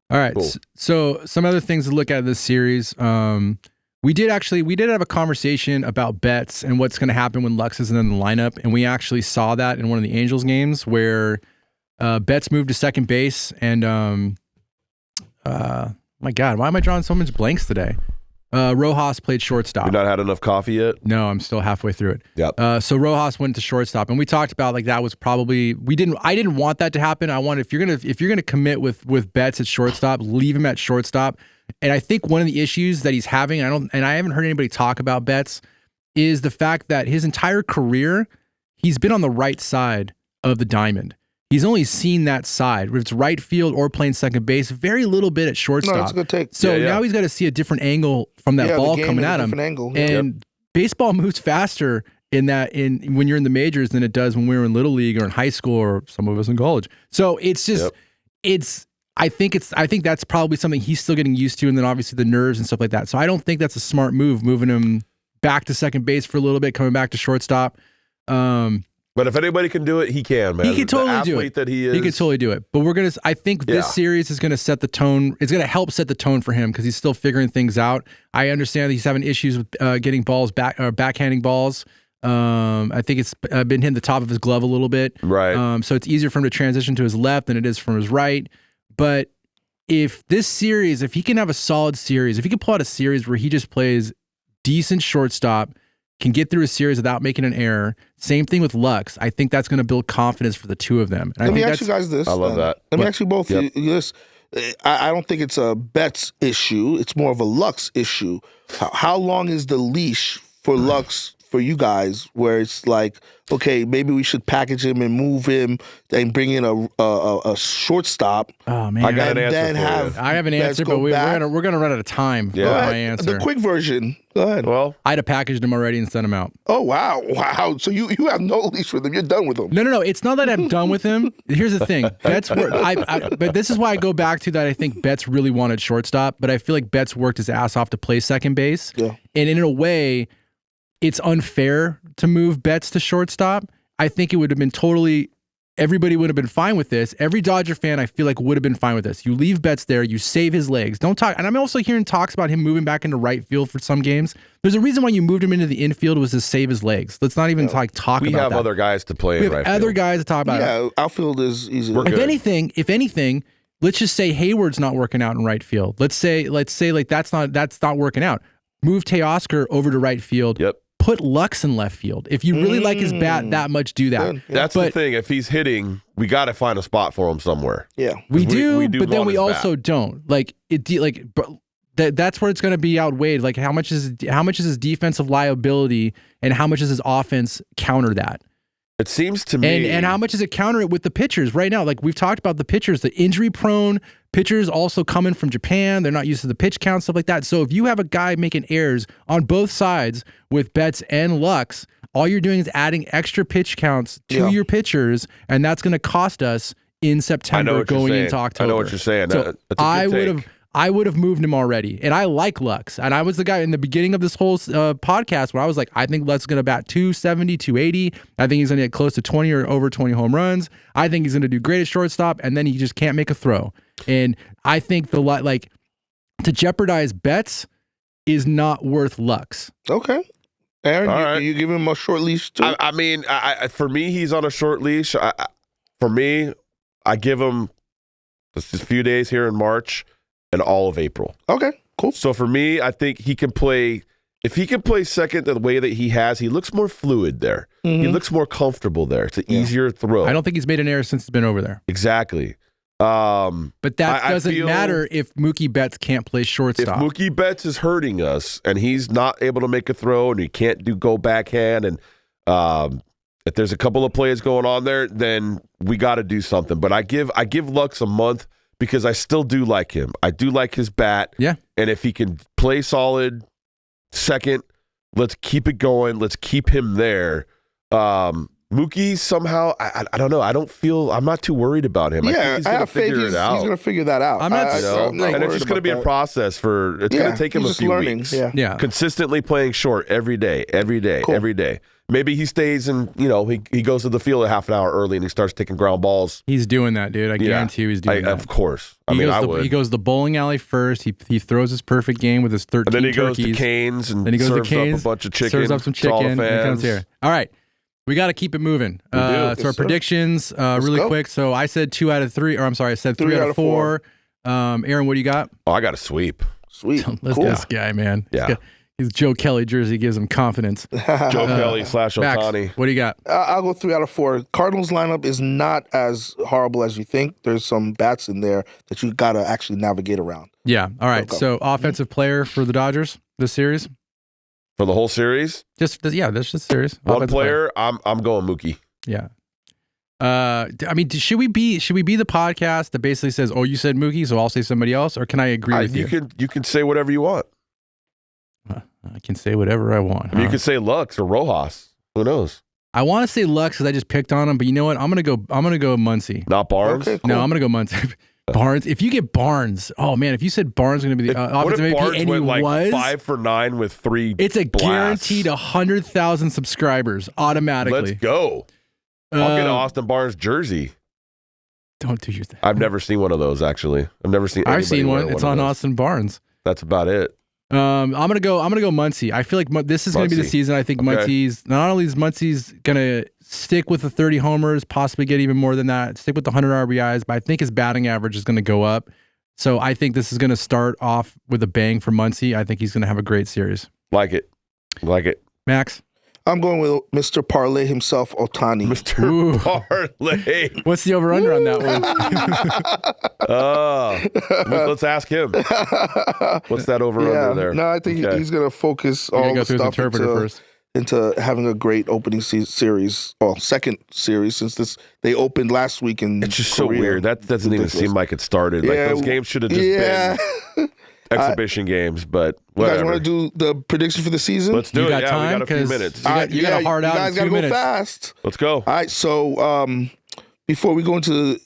Speaker 1: All right.
Speaker 2: Cool.
Speaker 1: So some other things to look at in this series. We did have a conversation about bets and what's going to happen when Lux isn't in the lineup. And we actually saw that in one of the Angels games where Betts moved to second base. And my God, why am I drawing so much blanks today? Rojas played shortstop.
Speaker 2: You've not had enough coffee yet?
Speaker 1: No, I'm still halfway through it.
Speaker 2: Yep.
Speaker 1: So Rojas went to shortstop, and we talked about like that was probably I didn't want that to happen. I wanted if you're gonna commit with Betts at shortstop, leave him at shortstop. And I think one of the issues that he's having, I haven't heard anybody talk about Betts, is the fact that his entire career he's been on the right side of the diamond. He's only seen that side, whether it's right field or playing second base, very little bit at shortstop.
Speaker 3: No, that's a good take.
Speaker 1: So now he's got to see a different angle from that ball coming at him.
Speaker 3: Angle.
Speaker 1: And baseball moves faster when you're in the majors than it does when we were in Little League or in high school or some of us in college. So it's just I think that's probably something he's still getting used to, and then obviously the nerves and stuff like that. So I don't think that's a smart move, moving him back to second base for a little bit, coming back to shortstop.
Speaker 2: But if anybody can do it, he can, man.
Speaker 1: He can totally do it.
Speaker 2: That he is.
Speaker 1: He can totally do it. But I think this series is going to set the tone. It's going to help set the tone for him because he's still figuring things out. I understand that he's having issues with getting balls back, or backhanding balls. I think it's been hitting the top of his glove a little bit.
Speaker 2: Right.
Speaker 1: So it's easier for him to transition to his left than it is from his right. But if he can have a solid series, if he can pull out a series where he just plays decent shortstop, can get through a series without making an error. Same thing with Lux. I think that's going to build confidence for the two of them.
Speaker 3: Let me ask you guys this.
Speaker 2: I love that.
Speaker 3: Let me ask you both this. I don't think it's a Betts issue. It's more of a Lux issue. How long is the leash for Lux for you guys where it's like, okay, maybe we should package him and move him and bring in a shortstop.
Speaker 1: Oh, man.
Speaker 2: I got an answer for you.
Speaker 1: I have an answer, but we're gonna run out of time for my answer.
Speaker 3: The quick version. Go ahead.
Speaker 2: Well,
Speaker 1: I'd have packaged him already and sent him out.
Speaker 3: Oh, wow. So you have no leash with him. You're done with him.
Speaker 1: No. It's not that I'm done with him. Here's the thing. Betts worked. But this is why I go back to that. I think Betts really wanted shortstop, but I feel like Betts worked his ass off to play second base.
Speaker 3: Yeah.
Speaker 1: And in a way, it's unfair to move Betts to shortstop. I think it would have been everybody would have been fine with this. Every Dodger fan, I feel like, would have been fine with this. You leave Betts there, you save his legs. Don't talk. And I'm also hearing talks about him moving back into right field for some games. There's a reason why you moved him into the infield was to save his legs. Let's not even talk about that.
Speaker 2: We have other guys to play in right field.
Speaker 1: Other guys to talk about.
Speaker 3: Yeah, outfield is easy.
Speaker 1: If anything, let's just say Hayward's not working out in right field. Let's say like that's not working out. Move Teoscar over to right field.
Speaker 2: Yep.
Speaker 1: Put Lux in left field. If you really like his bat that much, do that.
Speaker 3: Good.
Speaker 2: That's the thing. If he's hitting, we got to find a spot for him somewhere.
Speaker 3: Yeah,
Speaker 1: we do, but then
Speaker 2: want
Speaker 1: we
Speaker 2: his
Speaker 1: also
Speaker 2: bat.
Speaker 1: don't. Like that's where it's going to be outweighed. Like how much is his defensive liability, and how much is his offense counter that?
Speaker 2: It seems to me,
Speaker 1: and how much does it counter it with the pitchers right now? Like we've talked about the pitchers, the injury prone pitchers also coming from Japan. They're not used to the pitch count, stuff like that. So if you have a guy making errors on both sides with Betts and Lux, all you're doing is adding extra pitch counts to your pitchers, and that's going to cost us in September going into October.
Speaker 2: I know what you're saying.
Speaker 1: So
Speaker 2: That's a good take.
Speaker 1: I would have moved him already. And I like Lux. And I was the guy in the beginning of this whole podcast where I was like, I think Lux is going to bat 270, 280. I think he's going to get close to 20 or over 20 home runs. I think he's going to do great at shortstop, and then he just can't make a throw. And I think to jeopardize Betts is not worth Lux.
Speaker 3: Okay. Aaron,
Speaker 2: All
Speaker 3: you give him a short leash too?
Speaker 2: I mean, for me, he's on a short leash. For me, I give him just a few days here in March and all of April.
Speaker 3: Okay, cool.
Speaker 2: So for me, I think he can play. If he can play second the way that he has, he looks more fluid there.
Speaker 3: Mm-hmm.
Speaker 2: He looks more comfortable there. It's an easier throw.
Speaker 1: I don't think he's made an error since he's been over there.
Speaker 2: Exactly.
Speaker 1: But that doesn't matter if Mookie Betts can't play shortstop.
Speaker 2: If Mookie Betts is hurting us and he's not able to make a throw and he can't go backhand, and if there's a couple of plays going on there, then we got to do something. But I give Lux a month because I still do like him. I do like his bat.
Speaker 1: Yeah.
Speaker 2: And if he can play solid second, let's keep it going. Let's keep him there. Mookie, somehow, I don't know. I'm not too worried about him. I think he's going to figure it out.
Speaker 3: He's going to figure that out.
Speaker 1: I'm not,
Speaker 2: and it's just going to be a process it's going to take him a few weeks.
Speaker 3: Yeah.
Speaker 2: Consistently playing short every day.
Speaker 3: Cool.
Speaker 2: Every day. Maybe he stays and, he goes to the field a half an hour early and he starts taking ground balls.
Speaker 1: He's doing that, dude. I guarantee you he's doing that.
Speaker 2: Of course.
Speaker 1: I would. He goes the bowling alley first. He throws his perfect game with his 13
Speaker 2: and then he
Speaker 1: turkeys.
Speaker 2: goes to Cane's and
Speaker 1: then he goes
Speaker 2: serves
Speaker 1: to Cane's,
Speaker 2: up a bunch of chicken.
Speaker 1: Serves up some chicken and comes here. All right. We got to keep it moving. So our predictions, really quick. So I said 2 out of 3, or I'm sorry, I said 3 out of 4. Aaron, what do you got?
Speaker 2: Oh, I got a sweep.
Speaker 3: Sweet.
Speaker 1: Let's
Speaker 3: cool.
Speaker 1: This guy, man.
Speaker 2: Yeah.
Speaker 1: His Joe Kelly jersey gives him confidence.
Speaker 2: Joe Kelly / Ohtani.
Speaker 1: What do you got?
Speaker 3: I'll go 3 out of 4. Cardinals lineup is not as horrible as you think. There's some bats in there that you got to actually navigate around.
Speaker 1: Yeah. All right. So offensive player for the Dodgers this series?
Speaker 2: For the whole series?
Speaker 1: That's just series.
Speaker 2: One player, I'm going Mookie.
Speaker 1: Yeah. I mean, should we be the podcast that basically says, "Oh, you said Mookie, so I'll say somebody else," or can I agree with you?
Speaker 2: You can say whatever you want.
Speaker 1: I can say whatever I want.
Speaker 2: You can say Lux or Rojas. Who knows?
Speaker 1: I want to say Lux because I just picked on him, but you know what? I'm gonna go Muncy.
Speaker 2: Not Barnes.
Speaker 3: Okay, cool.
Speaker 1: No, I'm gonna go Muncy. Barnes. If you get Barnes, oh man! If you said Barnes is going to be the offensive MVP, and he was
Speaker 2: 5 for 9 with 3,
Speaker 1: it's a
Speaker 2: blasts.
Speaker 1: guaranteed 100,000 subscribers automatically.
Speaker 2: Let's go! I'll get an Austin Barnes jersey.
Speaker 1: Don't do your thing.
Speaker 2: I've never seen one of those actually. I've seen
Speaker 1: one. It's on Austin Barnes.
Speaker 2: That's about it.
Speaker 1: I'm gonna go Muncy. I feel like this is gonna be the season. I think Muncy's not only is Muncy's gonna stick with the 30 homers, possibly get even more than that, stick with the 100 RBIs, but I think his batting average is gonna go up. So I think this is gonna start off with a bang for Muncy. I think he's gonna have a great series.
Speaker 2: Like it.
Speaker 1: Max?
Speaker 3: I'm going with Mr. Parlay himself, Ohtani.
Speaker 2: Mr. Parlay.
Speaker 1: What's the over-under on that one?
Speaker 2: Let's ask him. What's that over-under there?
Speaker 3: No, I think he's going to focus all the stuff into having a great opening series, second series, since they opened last week in
Speaker 2: It's just
Speaker 3: Korea.
Speaker 2: so weird. That doesn't even seem like it started. Like those games should have just been exhibition games, but whatever.
Speaker 3: You guys want to do the prediction for the season?
Speaker 2: Let's do it.
Speaker 1: We got a few minutes. You got a hard out in 2 minutes.
Speaker 3: You guys got to go fast.
Speaker 2: Let's go.
Speaker 3: All right, so before we go into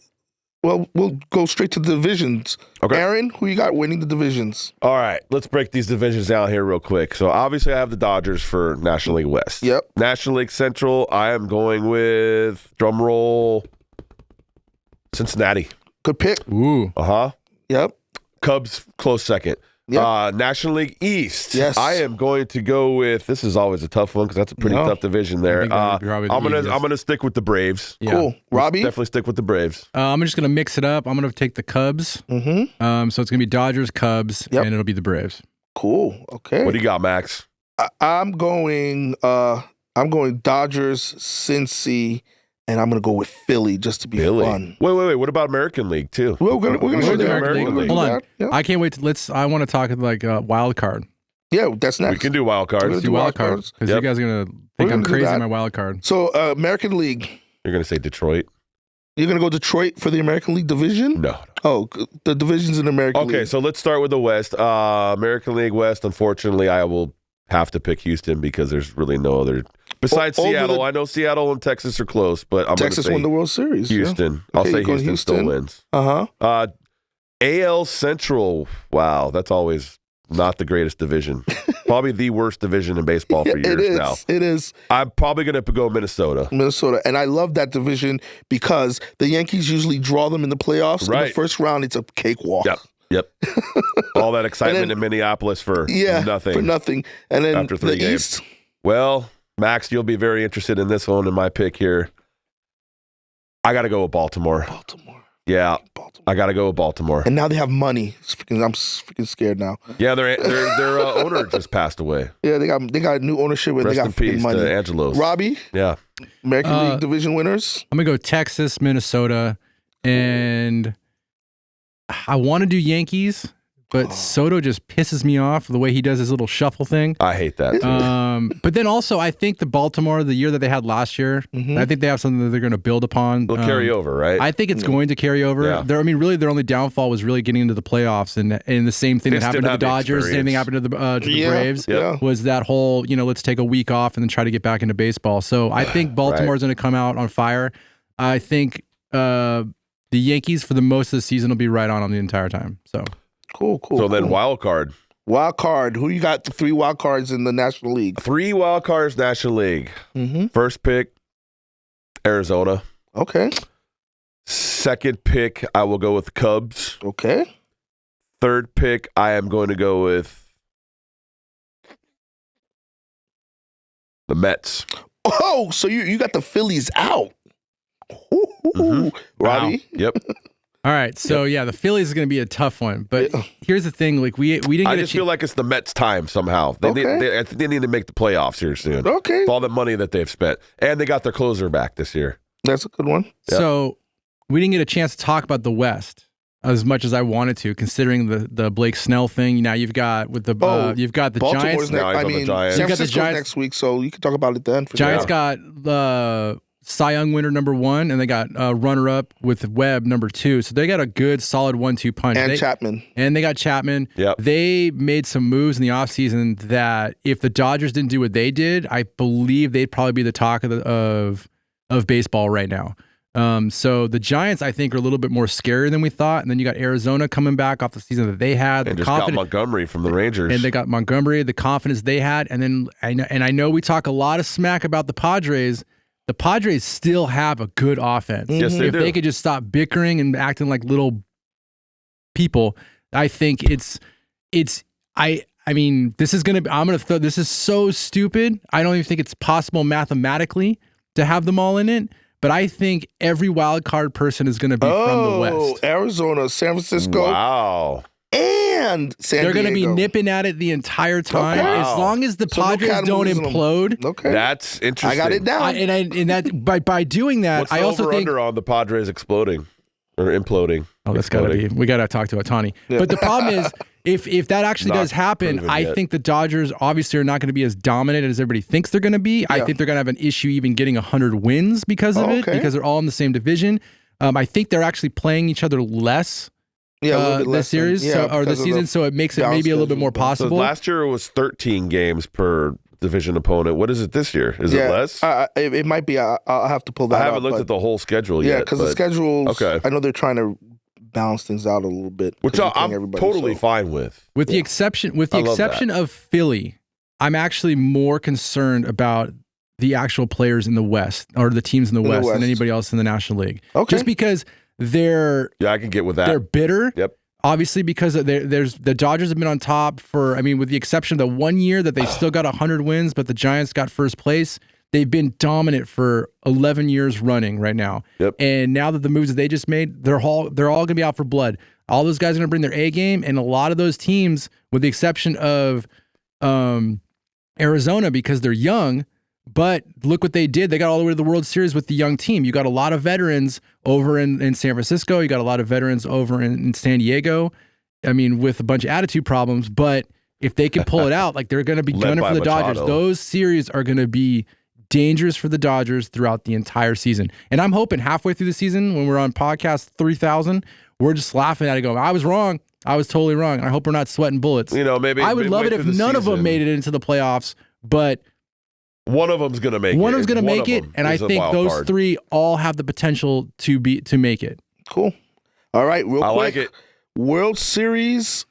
Speaker 3: we'll go straight to the divisions.
Speaker 2: Okay.
Speaker 3: Aaron, who you got winning the divisions?
Speaker 2: All right, let's break these divisions down here real quick. So obviously I have the Dodgers for National League West.
Speaker 3: Yep.
Speaker 2: National League Central, I am going with, drum roll, Cincinnati.
Speaker 3: Good pick.
Speaker 1: Ooh.
Speaker 3: Yep.
Speaker 2: Cubs, close second.
Speaker 3: Yep.
Speaker 2: National League East.
Speaker 3: Yes.
Speaker 2: I am going to go with, this is always a tough one because that's a pretty tough division there. I'm gonna stick with the Braves.
Speaker 1: Yeah.
Speaker 3: Cool. Robbie?
Speaker 2: Definitely stick with the Braves.
Speaker 1: I'm just gonna mix it up. I'm gonna take the Cubs.
Speaker 3: Mm-hmm.
Speaker 1: So it's gonna be Dodgers, Cubs, and it'll be the Braves.
Speaker 3: Cool. Okay.
Speaker 2: What do you got, Max?
Speaker 3: I'm going Dodgers, Cincy, and I'm going to go with Philly just to be fun.
Speaker 2: Wait. What about American League too?
Speaker 3: We're going to
Speaker 2: do
Speaker 3: the
Speaker 2: American League.
Speaker 1: Hold on.
Speaker 3: Yeah.
Speaker 1: I can't wait. I want to talk like wild card.
Speaker 3: Yeah, that's next.
Speaker 2: We can do wild cards.
Speaker 1: Let's do wild cards because you guys are gonna think I'm crazy in my wild card.
Speaker 3: So American League.
Speaker 2: You're gonna say Detroit.
Speaker 3: You're gonna go Detroit for the American League division?
Speaker 2: No.
Speaker 3: Oh, the divisions in American League.
Speaker 2: Okay, so let's start with the West. American League West. Unfortunately, I will have to pick Houston because there's really no other besides Seattle. I know Seattle and Texas are close, but I'm
Speaker 3: Texas won the World Series.
Speaker 2: Houston. Yeah. I'll say Houston still wins. AL Central. Wow, that's always not the greatest division. Probably the worst division in baseball for years now.
Speaker 3: It is.
Speaker 2: I'm probably going to go Minnesota.
Speaker 3: And I love that division because the Yankees usually draw them in the playoffs.
Speaker 2: Right.
Speaker 3: In the first round, it's a cakewalk.
Speaker 2: Yep. All that excitement in Minneapolis for nothing.
Speaker 3: For nothing. And then
Speaker 2: after 3 games.
Speaker 3: East.
Speaker 2: Well, Max, you'll be very interested in this one in my pick here. I got to go with Baltimore. Yeah. I got to go with Baltimore.
Speaker 3: And now they have money. I'm freaking scared now.
Speaker 2: Yeah, their owner just passed away.
Speaker 3: Yeah, they got new ownership and
Speaker 2: Rest
Speaker 3: they got
Speaker 2: in peace
Speaker 3: money.
Speaker 2: to Angelos.
Speaker 3: Robbie?
Speaker 2: Yeah.
Speaker 3: American League division winners?
Speaker 1: I'm going to go Texas, Minnesota, and I want to do Yankees, but Soto just pisses me off the way he does his little shuffle thing.
Speaker 2: I hate that too.
Speaker 1: But then also, I think the Baltimore, the year that they had last year, I think they have something that they're going to build upon.
Speaker 2: It'll carry over, right?
Speaker 1: I think it's going to carry over.
Speaker 2: Yeah.
Speaker 1: Really, their only downfall was really getting into the playoffs, and the same thing that happened to the Dodgers, same thing happened to the Braves, was that whole, let's take a week off and then try to get back into baseball. So I think Baltimore's going to come out on fire. I think the Yankees, for the most of the season, will be right on the entire time. So
Speaker 3: cool.
Speaker 2: So then wild card.
Speaker 3: Wild card. Who you got? The 3 wild cards in the National League.
Speaker 2: 3 wild cards, National League. First pick, Arizona.
Speaker 3: Okay.
Speaker 2: Second pick, I will go with the Cubs.
Speaker 3: Okay.
Speaker 2: Third pick, I am going to go with the Mets.
Speaker 3: Oh, so you got the Phillies out. Robbie?
Speaker 1: Wow.
Speaker 2: Yep.
Speaker 1: All right, so the Phillies is going to be a tough one, but here's the thing: like we didn't.
Speaker 2: I just feel like it's the Mets' time somehow. They need to make the playoffs here soon.
Speaker 3: Okay,
Speaker 2: with all the money that they've spent, and they got their closer back this year.
Speaker 3: That's a good one.
Speaker 2: Yep.
Speaker 1: So we didn't get a chance to talk about the West as much as I wanted to, considering the Blake Snell thing. Now you've got the
Speaker 3: Baltimore's
Speaker 1: Giants.
Speaker 2: Giants.
Speaker 3: San Francisco's next week, so you can talk about it then.
Speaker 1: Giants got the Cy Young winner number 1, and they got runner-up with Webb number 2. So they got a good, solid 1-2 punch.
Speaker 3: And Chapman.
Speaker 1: And they got Chapman.
Speaker 2: Yep.
Speaker 1: They made some moves in the offseason that if the Dodgers didn't do what they did, I believe they'd probably be the talk of baseball right now. So the Giants, I think, are a little bit more scary than we thought. And then you got Arizona coming back off the season that they had.
Speaker 2: And just got Montgomery from the Rangers.
Speaker 1: And they got Montgomery, the confidence they had. And then I know we talk a lot of smack about the Padres. The Padres still have a good offense.
Speaker 2: Yes, they
Speaker 1: if
Speaker 2: do.
Speaker 1: they could just stop bickering and acting like little people, I think I mean, this is this is so stupid. I don't even think it's possible mathematically to have them all in it. But I think every wild card person is going to be from the West.
Speaker 3: Arizona, San Francisco.
Speaker 2: Wow.
Speaker 3: And San
Speaker 1: They're
Speaker 3: Diego.
Speaker 1: going to be nipping at it the entire time.
Speaker 3: Okay.
Speaker 1: As long as the Padres don't implode.
Speaker 3: Okay.
Speaker 2: That's interesting.
Speaker 3: I got it down.
Speaker 1: By doing that,
Speaker 2: What's
Speaker 1: I
Speaker 2: the
Speaker 1: also think
Speaker 2: over-under on the Padres exploding or imploding?
Speaker 1: Oh, that's got to be. We got to talk to Ohtani. Yeah. But the problem is, if that actually does happen, I think the Dodgers obviously are not going to be as dominant as everybody thinks they're going to be. I think they're going to have an issue even getting 100 wins because of it, because they're all in the same division. I think they're actually playing each other less. This series or this season, so it makes it maybe a little bit more possible.
Speaker 2: So last year it was 13 games per division opponent. What is it this year? Is it less?
Speaker 3: It might be. I'll have to pull that up.
Speaker 2: I haven't looked at the whole schedule yet.
Speaker 3: Yeah, because the schedules, I know they're trying to balance things out a little bit.
Speaker 2: Which I'm totally fine with.
Speaker 1: With the exception of Philly, I'm actually more concerned about the actual players in the West or the teams in the West than anybody else in the National League.
Speaker 3: Okay.
Speaker 1: Just because I
Speaker 2: can get with that.
Speaker 1: They're bitter.
Speaker 2: Yep.
Speaker 1: Obviously, because there's the Dodgers have been on top for, with the exception of the 1 year that they still got 100 wins, but the Giants got first place. They've been dominant for 11 years running right now.
Speaker 2: Yep.
Speaker 1: And now that the moves that they just made, they're all going to be out for blood. All those guys are going to bring their A game, and a lot of those teams, with the exception of Arizona, because they're young. But look what they did. They got all the way to the World Series with the young team. You got a lot of veterans over in San Francisco. You got a lot of veterans over in San Diego. With a bunch of attitude problems. But if they can pull it out, like they're going to be gunning for the Dodgers. Those series are going to be dangerous for the Dodgers throughout the entire season. And I'm hoping halfway through the season, when we're on podcast 3000, we're just laughing at it going, I was wrong. I was totally wrong. And I hope we're not sweating bullets.
Speaker 2: Maybe
Speaker 1: I would love it if none of them made it into the playoffs, but
Speaker 2: one of them's going to make it.
Speaker 1: One of them's going to make it, and I think those three all have the potential to make it.
Speaker 3: Cool. All right, real quick.
Speaker 2: I like it.
Speaker 3: World Series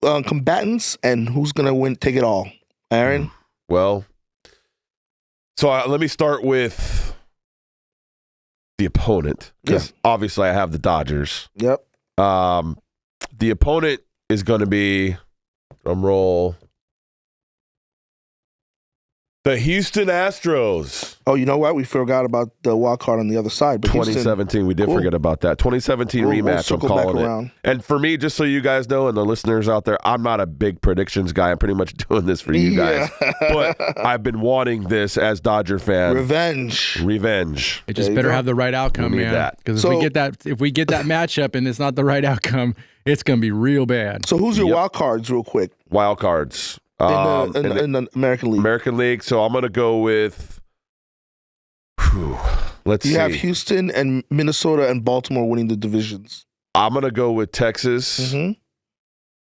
Speaker 3: combatants and who's going to win? Take it all, Aaron.
Speaker 2: Well, so let me start with the opponent because obviously I have the Dodgers.
Speaker 3: Yep.
Speaker 2: The opponent is going to be drum roll. The Houston Astros.
Speaker 3: Oh, you know what? We forgot about the wild card on the other side. But
Speaker 2: 2017, we did forget about that. 2017
Speaker 3: we'll
Speaker 2: rematch, I'm
Speaker 3: circle
Speaker 2: calling
Speaker 3: back
Speaker 2: it.
Speaker 3: around.
Speaker 2: And for me, just so you guys know, and the listeners out there, I'm not a big predictions guy. I'm pretty much doing this for you guys. But I've been wanting this as Dodger fan.
Speaker 3: Revenge.
Speaker 1: It just better have the right outcome,
Speaker 2: We need
Speaker 1: man.
Speaker 2: that.
Speaker 1: Because if we get that matchup and it's not the right outcome, it's going to be real bad.
Speaker 3: So who's your wild cards, real quick?
Speaker 2: Wild cards.
Speaker 3: In the American League.
Speaker 2: American League. So I'm going to go with, let's see.
Speaker 3: You have Houston and Minnesota and Baltimore winning the divisions.
Speaker 2: I'm going to go with Texas.
Speaker 3: Mm-hmm.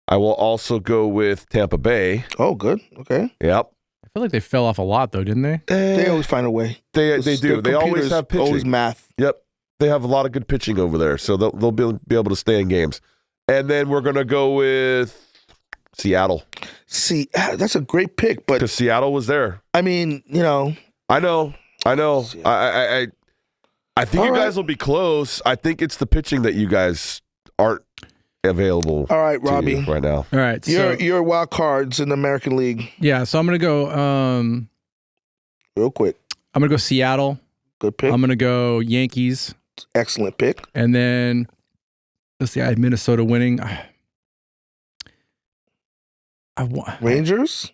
Speaker 2: I will also go with Tampa Bay.
Speaker 3: Oh, good. Okay.
Speaker 2: Yep.
Speaker 1: I feel like they fell off a lot, though, didn't they?
Speaker 3: They always find a way.
Speaker 2: They do. They always have pitching.
Speaker 3: Always math.
Speaker 2: Yep. They have a lot of good pitching over there, so they'll be able to stay in games. And then we're going to go with Seattle.
Speaker 3: See, that's a great pick, but
Speaker 2: because Seattle was there.
Speaker 3: I mean,
Speaker 2: I know. I think you guys will be close. I think it's the pitching that you guys aren't available.
Speaker 3: All right, Robbie,
Speaker 2: right now.
Speaker 1: All right.
Speaker 3: Your wild cards in the American League.
Speaker 1: Yeah, so I'm going to go
Speaker 3: real quick.
Speaker 1: I'm going to go Seattle.
Speaker 3: Good pick.
Speaker 1: I'm going to go Yankees.
Speaker 3: Excellent pick.
Speaker 1: And then let's see, I had Minnesota winning.
Speaker 3: Rangers?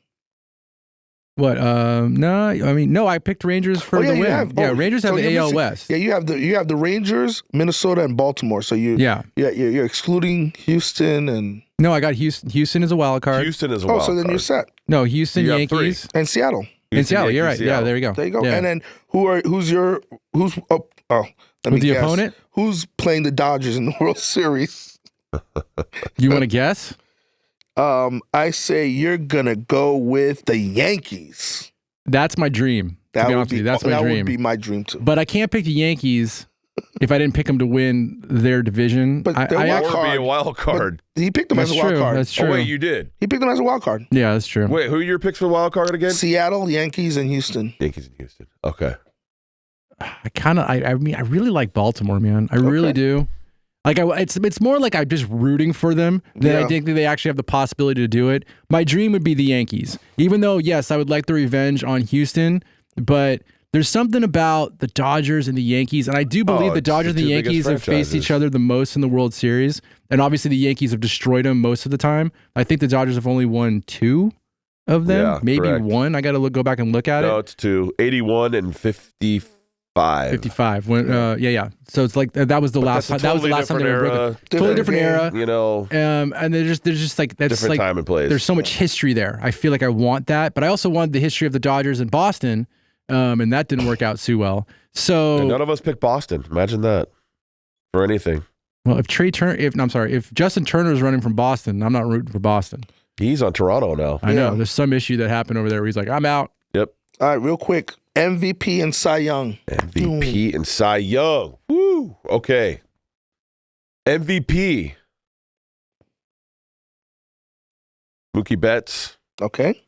Speaker 1: What? No, I picked Rangers for the win. Rangers have the AL West.
Speaker 3: Yeah, you have the Rangers, Minnesota, and Baltimore. So you're excluding Houston and
Speaker 1: no, I got Houston. Houston is a wild card.
Speaker 2: Houston is a wild card.
Speaker 3: So then you're set.
Speaker 1: No, Houston, Yankees,
Speaker 3: and Seattle.
Speaker 1: Houston, Seattle, you're right.
Speaker 2: Seattle.
Speaker 1: Yeah, there you go.
Speaker 3: There you go.
Speaker 1: Yeah.
Speaker 3: And then who's
Speaker 1: the opponent?
Speaker 3: Who's playing the Dodgers in the World Series?
Speaker 1: You want to guess?
Speaker 3: I say you're gonna go with the Yankees.
Speaker 1: That's my dream.
Speaker 3: That's my
Speaker 1: dream.
Speaker 3: That would be my dream too.
Speaker 1: But I can't pick the Yankees if I didn't pick them to win their division.
Speaker 3: But
Speaker 2: or be a wild card.
Speaker 3: He picked them as a wild card.
Speaker 1: That's true.
Speaker 2: Oh, wait, you did?
Speaker 3: He picked them as a wild card.
Speaker 1: Yeah, that's true.
Speaker 2: Wait, who are your picks for wild card again?
Speaker 3: Seattle, Yankees, and Houston.
Speaker 2: Yankees and Houston. Okay.
Speaker 1: I really like Baltimore, man. I really do. Like it's more like I'm just rooting for them than I think that they actually have the possibility to do it. My dream would be the Yankees. Even though, yes, I would like the revenge on Houston, but there's something about the Dodgers and the Yankees, and I do believe the Dodgers and the Yankees have faced each other the most in the World Series, and obviously the Yankees have destroyed them most of the time. I think the Dodgers have only won 2 of them, maybe
Speaker 2: correct.
Speaker 1: 1. I got to go back and look at it.
Speaker 2: No, it's 2. 81 and 55.
Speaker 1: 55. Yeah. So it's like that was the last time. That was the last time they were broken. Totally different era. And there's just like that's
Speaker 2: different
Speaker 1: like
Speaker 2: time and place.
Speaker 1: There's so much history there. I feel like I want that, but I also want the history of the Dodgers in Boston, and that didn't work out too well. So
Speaker 2: and none of us picked Boston. Imagine that for anything.
Speaker 1: Well, if Justin Turner is running from Boston, I'm not rooting for Boston.
Speaker 2: He's on Toronto now.
Speaker 1: I know there's some issue that happened over there where he's like, I'm out.
Speaker 2: Yep.
Speaker 3: All right, real quick. MVP and Cy Young.
Speaker 2: MVP and Cy Young. Woo. Okay. MVP. Mookie Betts.
Speaker 3: Okay.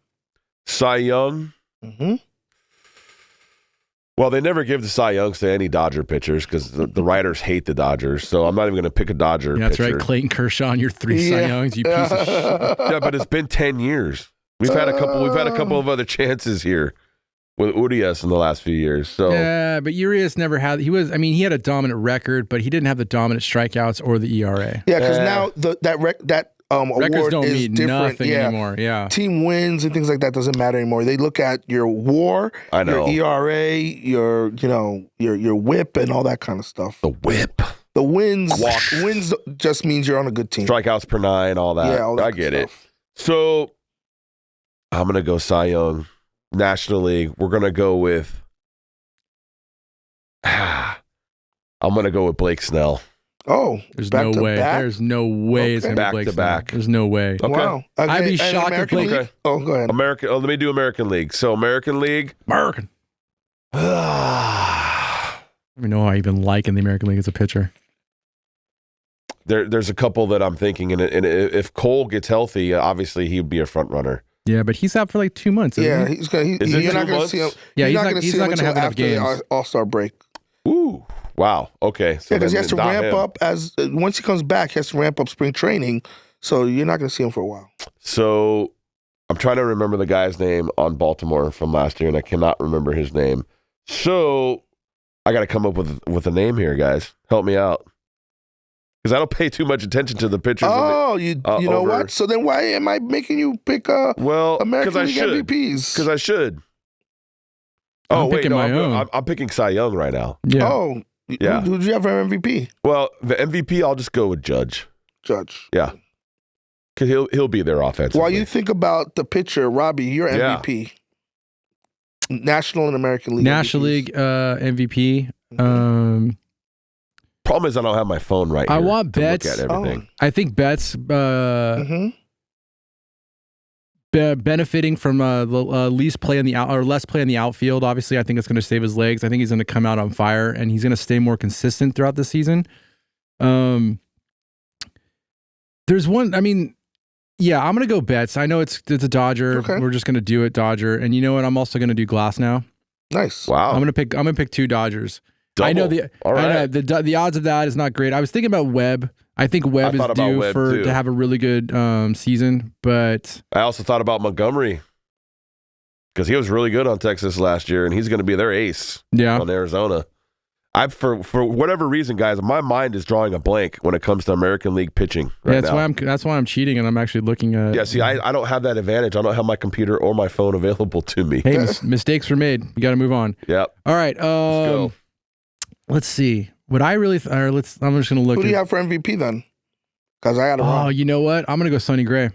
Speaker 2: Cy Young.
Speaker 3: Mm-hmm.
Speaker 2: Well, they never give the Cy Youngs to any Dodger pitchers because the writers hate the Dodgers. So I'm not even going to pick a Dodger pitcher.
Speaker 1: That's right. Clayton Kershaw and your 3 Cy Youngs, you piece of shit.
Speaker 2: Yeah, but it's been 10 years. We've had a couple of other chances here with Urias in the last few years. So
Speaker 1: yeah, but Urias never had. He had a dominant record, but he didn't have the dominant strikeouts or the ERA.
Speaker 3: Yeah, because now that
Speaker 1: records
Speaker 3: award
Speaker 1: don't
Speaker 3: is
Speaker 1: mean
Speaker 3: different.
Speaker 1: Nothing anymore. Yeah,
Speaker 3: team wins and things like that doesn't matter anymore. They look at your WAR, your ERA, your WHIP, and all that kind of stuff.
Speaker 2: The WHIP,
Speaker 3: the wins just means you're on a good team.
Speaker 2: Strikeouts per 9, all that.
Speaker 3: Yeah, all that
Speaker 2: I get it. So I'm gonna go Cy Young. National League, we're gonna go with. I'm gonna go with Blake Snell.
Speaker 3: Oh,
Speaker 1: there's no way. There's no way it's gonna be Blake Snell. There's no way.
Speaker 2: Okay.
Speaker 3: Wow.
Speaker 1: I'd be shocked if Blake.
Speaker 3: Okay. Oh, go ahead.
Speaker 2: Let me do American League. So American League.
Speaker 1: I don't even know how I even like in the American League as a pitcher.
Speaker 2: There's a couple that I'm thinking, and if Cole gets healthy, obviously he'd be a front runner.
Speaker 1: Yeah, but he's out for like 2 months.
Speaker 3: Yeah,
Speaker 1: he?
Speaker 3: you're not going to see him.
Speaker 1: Yeah,
Speaker 3: he's not going to see him
Speaker 1: until
Speaker 3: until after the All-Star break.
Speaker 2: Ooh, wow. Okay. So
Speaker 3: because he has to ramp up once he comes back, he has to ramp up spring training. So you're not going to see him for a while.
Speaker 2: So I'm trying to remember the guy's name on Baltimore from last year, and I cannot remember his name. So I got to come up with a name here, guys. Help me out. Because I don't pay too much attention to the pitchers.
Speaker 3: You know what? So then why am I making you pick American League MVPs?
Speaker 2: Because I should.
Speaker 1: I'm picking my own.
Speaker 2: I'm picking Cy Young right now.
Speaker 1: Yeah.
Speaker 3: Oh, yeah. Who do you have for MVP?
Speaker 2: Well, the MVP, I'll just go with Judge. Yeah. Because he'll be there offensively.
Speaker 3: While you think about the pitcher, Robbie, you're MVP. National and American League
Speaker 1: National League MVP.
Speaker 2: Problem is I don't have my phone right here.
Speaker 1: I want Betts.
Speaker 2: Look at everything.
Speaker 1: I think Betts benefiting from less play in the outfield. Obviously, I think it's going to save his legs. I think he's going to come out on fire, and he's going to stay more consistent throughout the season. There's one. I mean, yeah, I'm going to go Betts. I know it's a Dodger.
Speaker 3: Okay.
Speaker 1: We're just going to do it Dodger. And you know what? I'm also going to do Glass now.
Speaker 3: Nice.
Speaker 2: Wow.
Speaker 1: I'm going to pick 2 Dodgers.
Speaker 2: Double.
Speaker 1: I know the odds of that is not great. I was thinking about Webb. I think Webb is due to have a really good season, but
Speaker 2: I also thought about Montgomery because he was really good on Texas last year, and he's going to be their ace on Arizona. For whatever reason, guys, my mind is drawing a blank when it comes to American League pitching right now.
Speaker 1: That's why I'm cheating, and I'm actually looking at.
Speaker 2: Yeah, see, I don't have that advantage. I don't have my computer or my phone available to me.
Speaker 1: Hey, mistakes were made. You got to move on.
Speaker 2: Yep.
Speaker 1: All right.
Speaker 2: Let's go.
Speaker 1: Let's see. What I really I'm just going to look.
Speaker 3: Who do you have for MVP then? Because I got to run.
Speaker 1: Oh, you know what? I'm going to go Sonny Gray.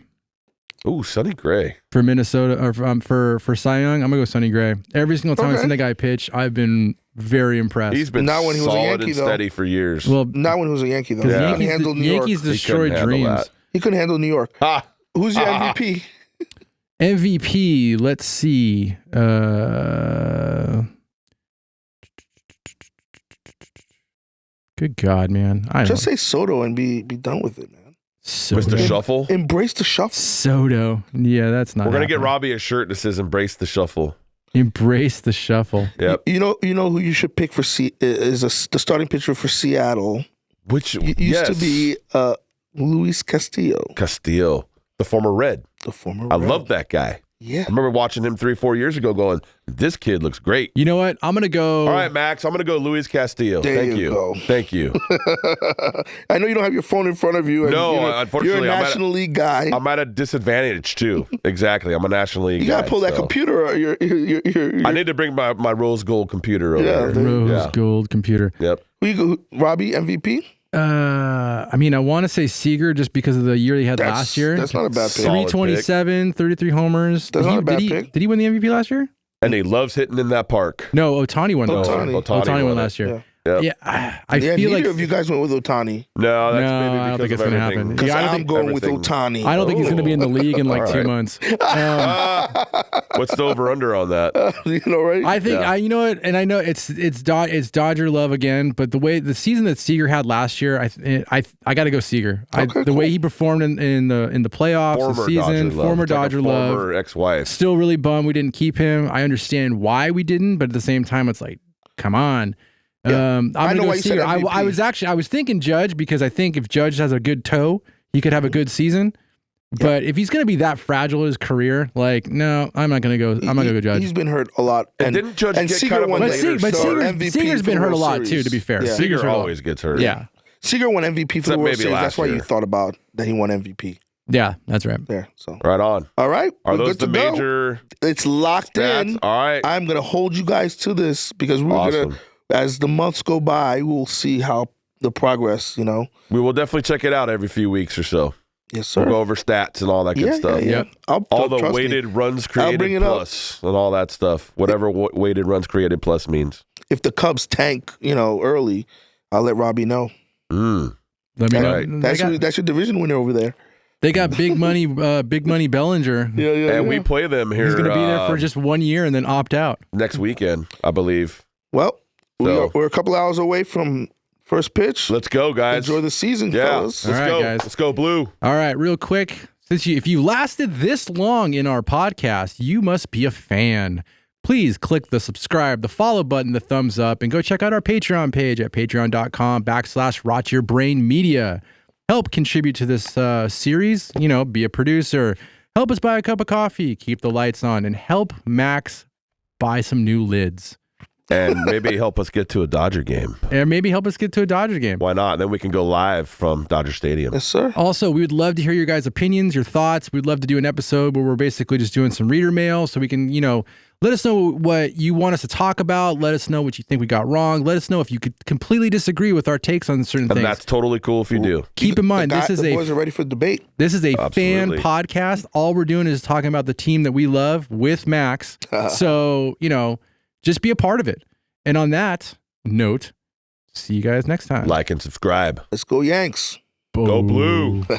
Speaker 2: Ooh, Sonny Gray.
Speaker 1: For Minnesota, or for Cy Young, I'm going to go Sonny Gray. Every single time I've seen that guy pitch, I've been very impressed.
Speaker 2: He's been
Speaker 3: not when he was
Speaker 2: solid
Speaker 3: a Yankee,
Speaker 2: and steady for years.
Speaker 1: Well,
Speaker 3: not when he was a Yankee, though.
Speaker 2: Yeah.
Speaker 3: He couldn't handle New York.
Speaker 1: Yankees destroyed dreams.
Speaker 3: He couldn't handle New York.
Speaker 2: Ha!
Speaker 3: Who's your MVP?
Speaker 1: MVP, let's see. Good God, man.
Speaker 3: Just say Soto and be done with it, man.
Speaker 2: Mr. Shuffle?
Speaker 3: Embrace the shuffle.
Speaker 1: Soto. Yeah, that's not
Speaker 2: We're going to get
Speaker 1: happening.
Speaker 2: Robbie a shirt that says Embrace the Shuffle.
Speaker 1: Embrace the shuffle.
Speaker 2: Yep.
Speaker 3: You know who you should pick for the starting pitcher for Seattle.
Speaker 2: Which
Speaker 3: used to be Luis Castillo.
Speaker 2: Castillo, the former Red. I
Speaker 3: Red.
Speaker 2: love that guy.
Speaker 3: Yeah.
Speaker 2: I remember watching him 3-4 years ago going, this kid looks great.
Speaker 1: You know what? I'm going to go.
Speaker 2: All right, Max, I'm going to go Luis Castillo.
Speaker 3: There
Speaker 2: Thank
Speaker 3: you go.
Speaker 2: Thank you.
Speaker 3: I know you don't have your phone in front of you. And,
Speaker 2: unfortunately,
Speaker 3: you're a National League guy.
Speaker 2: I'm at a disadvantage, too. Exactly. I'm a National League guy.
Speaker 3: You got to pull that computer.
Speaker 2: I need to bring my rose gold computer over here.
Speaker 1: Rose gold computer.
Speaker 2: Yep.
Speaker 3: Who you go, Robbie, MVP?
Speaker 1: I mean, I want to say Seager just because of the year he had last year.
Speaker 3: That's not a bad pick.
Speaker 1: 327, 33 homers.
Speaker 3: That's not a bad pick.
Speaker 1: Did he win the MVP last year?
Speaker 2: And he loves hitting in that park.
Speaker 1: No, Ohtani won.
Speaker 2: Ohtani
Speaker 1: won last year.
Speaker 2: Yep.
Speaker 1: Yeah, I feel like
Speaker 3: neither of you guys went with Ohtani.
Speaker 2: No, that's maybe
Speaker 1: I don't think it's going to happen.
Speaker 3: Because
Speaker 1: I
Speaker 3: I'm going with Ohtani.
Speaker 1: I don't think he's going to be in the league in like 2 months.
Speaker 2: What's the over/under on that?
Speaker 3: Right?
Speaker 1: I think you know what, and I know it's Dodger love again, but the season that Seager had last year, I got to go Seager. The way he performed in the playoffs, the season, former Dodger love,
Speaker 2: former ex-wife.
Speaker 1: Still really bummed we didn't keep him. I understand why we didn't, but at the same time, it's like, come on.
Speaker 3: Yeah.
Speaker 1: I'm gonna go Seager. I was thinking Judge because I think if Judge has a good toe, he could have a good season. But if he's going to be that fragile in his career, like, no, I'm not going to go. I'm not going to go Judge.
Speaker 3: He's been hurt a lot.
Speaker 2: And didn't Judge get
Speaker 3: Seager
Speaker 2: kind of
Speaker 3: won
Speaker 2: later?
Speaker 1: But Seager's been hurt a lot too, to be fair.
Speaker 3: Yeah.
Speaker 2: Seager always gets hurt.
Speaker 1: Yeah.
Speaker 3: Seager won MVP for the World Series. That's why you thought about that he won MVP.
Speaker 1: Yeah, that's right.
Speaker 3: There, so
Speaker 2: right on.
Speaker 3: All right,
Speaker 2: are those the major?
Speaker 3: It's locked in.
Speaker 2: All right,
Speaker 3: I'm going to hold you guys to this because we're going to, as the months go by, we'll see how the progress. We
Speaker 2: will definitely check it out every few weeks or so.
Speaker 3: Yes, sir.
Speaker 2: We'll go over stats and all that good stuff.
Speaker 3: Yeah.
Speaker 2: All the weighted runs created plus and all that stuff. Whatever weighted runs created plus means.
Speaker 3: If the Cubs tank, early, I'll let Robbie know.
Speaker 1: Let me know.
Speaker 3: That's your division winner over there.
Speaker 1: They got big money Bellinger.
Speaker 3: Yeah.
Speaker 2: And we play them here.
Speaker 1: He's going to be there for just 1 year and then opt out.
Speaker 2: Next weekend, I believe.
Speaker 3: Well, we're a couple hours away from first pitch.
Speaker 2: Let's go, guys.
Speaker 3: Enjoy the season, fellas.
Speaker 2: Let's go, guys. Let's go, Blue.
Speaker 1: All right, real quick. If you lasted this long in our podcast, you must be a fan. Please click the subscribe, the follow button, the thumbs up, and go check out our Patreon page at patreon.com/rotyourbrainmedia. Help contribute to this series, be a producer, Help us buy a cup of coffee, keep the lights on, and help Max buy some new lids.
Speaker 2: And maybe help us get to a Dodger game.
Speaker 1: And maybe help us get to a Dodger game.
Speaker 2: Why not? Then we can go live from Dodger Stadium.
Speaker 3: Yes, sir.
Speaker 1: Also, we would love to hear your guys' opinions, your thoughts. We'd love to do an episode where we're basically just doing some reader mail so we can, let us know what you want us to talk about. Let us know what you think we got wrong. Let us know if you could completely disagree with our takes on certain things.
Speaker 2: And that's totally cool if you do.
Speaker 1: Keep in mind,
Speaker 3: the boys are ready for debate.
Speaker 1: This is a fan
Speaker 2: Absolutely.
Speaker 1: podcast. All we're doing is talking about the team that we love with Max. So, just be a part of it. And on that note, see you guys next time.
Speaker 2: Like and subscribe.
Speaker 3: Let's go Yanks.
Speaker 2: Go Blue.
Speaker 1: Boom.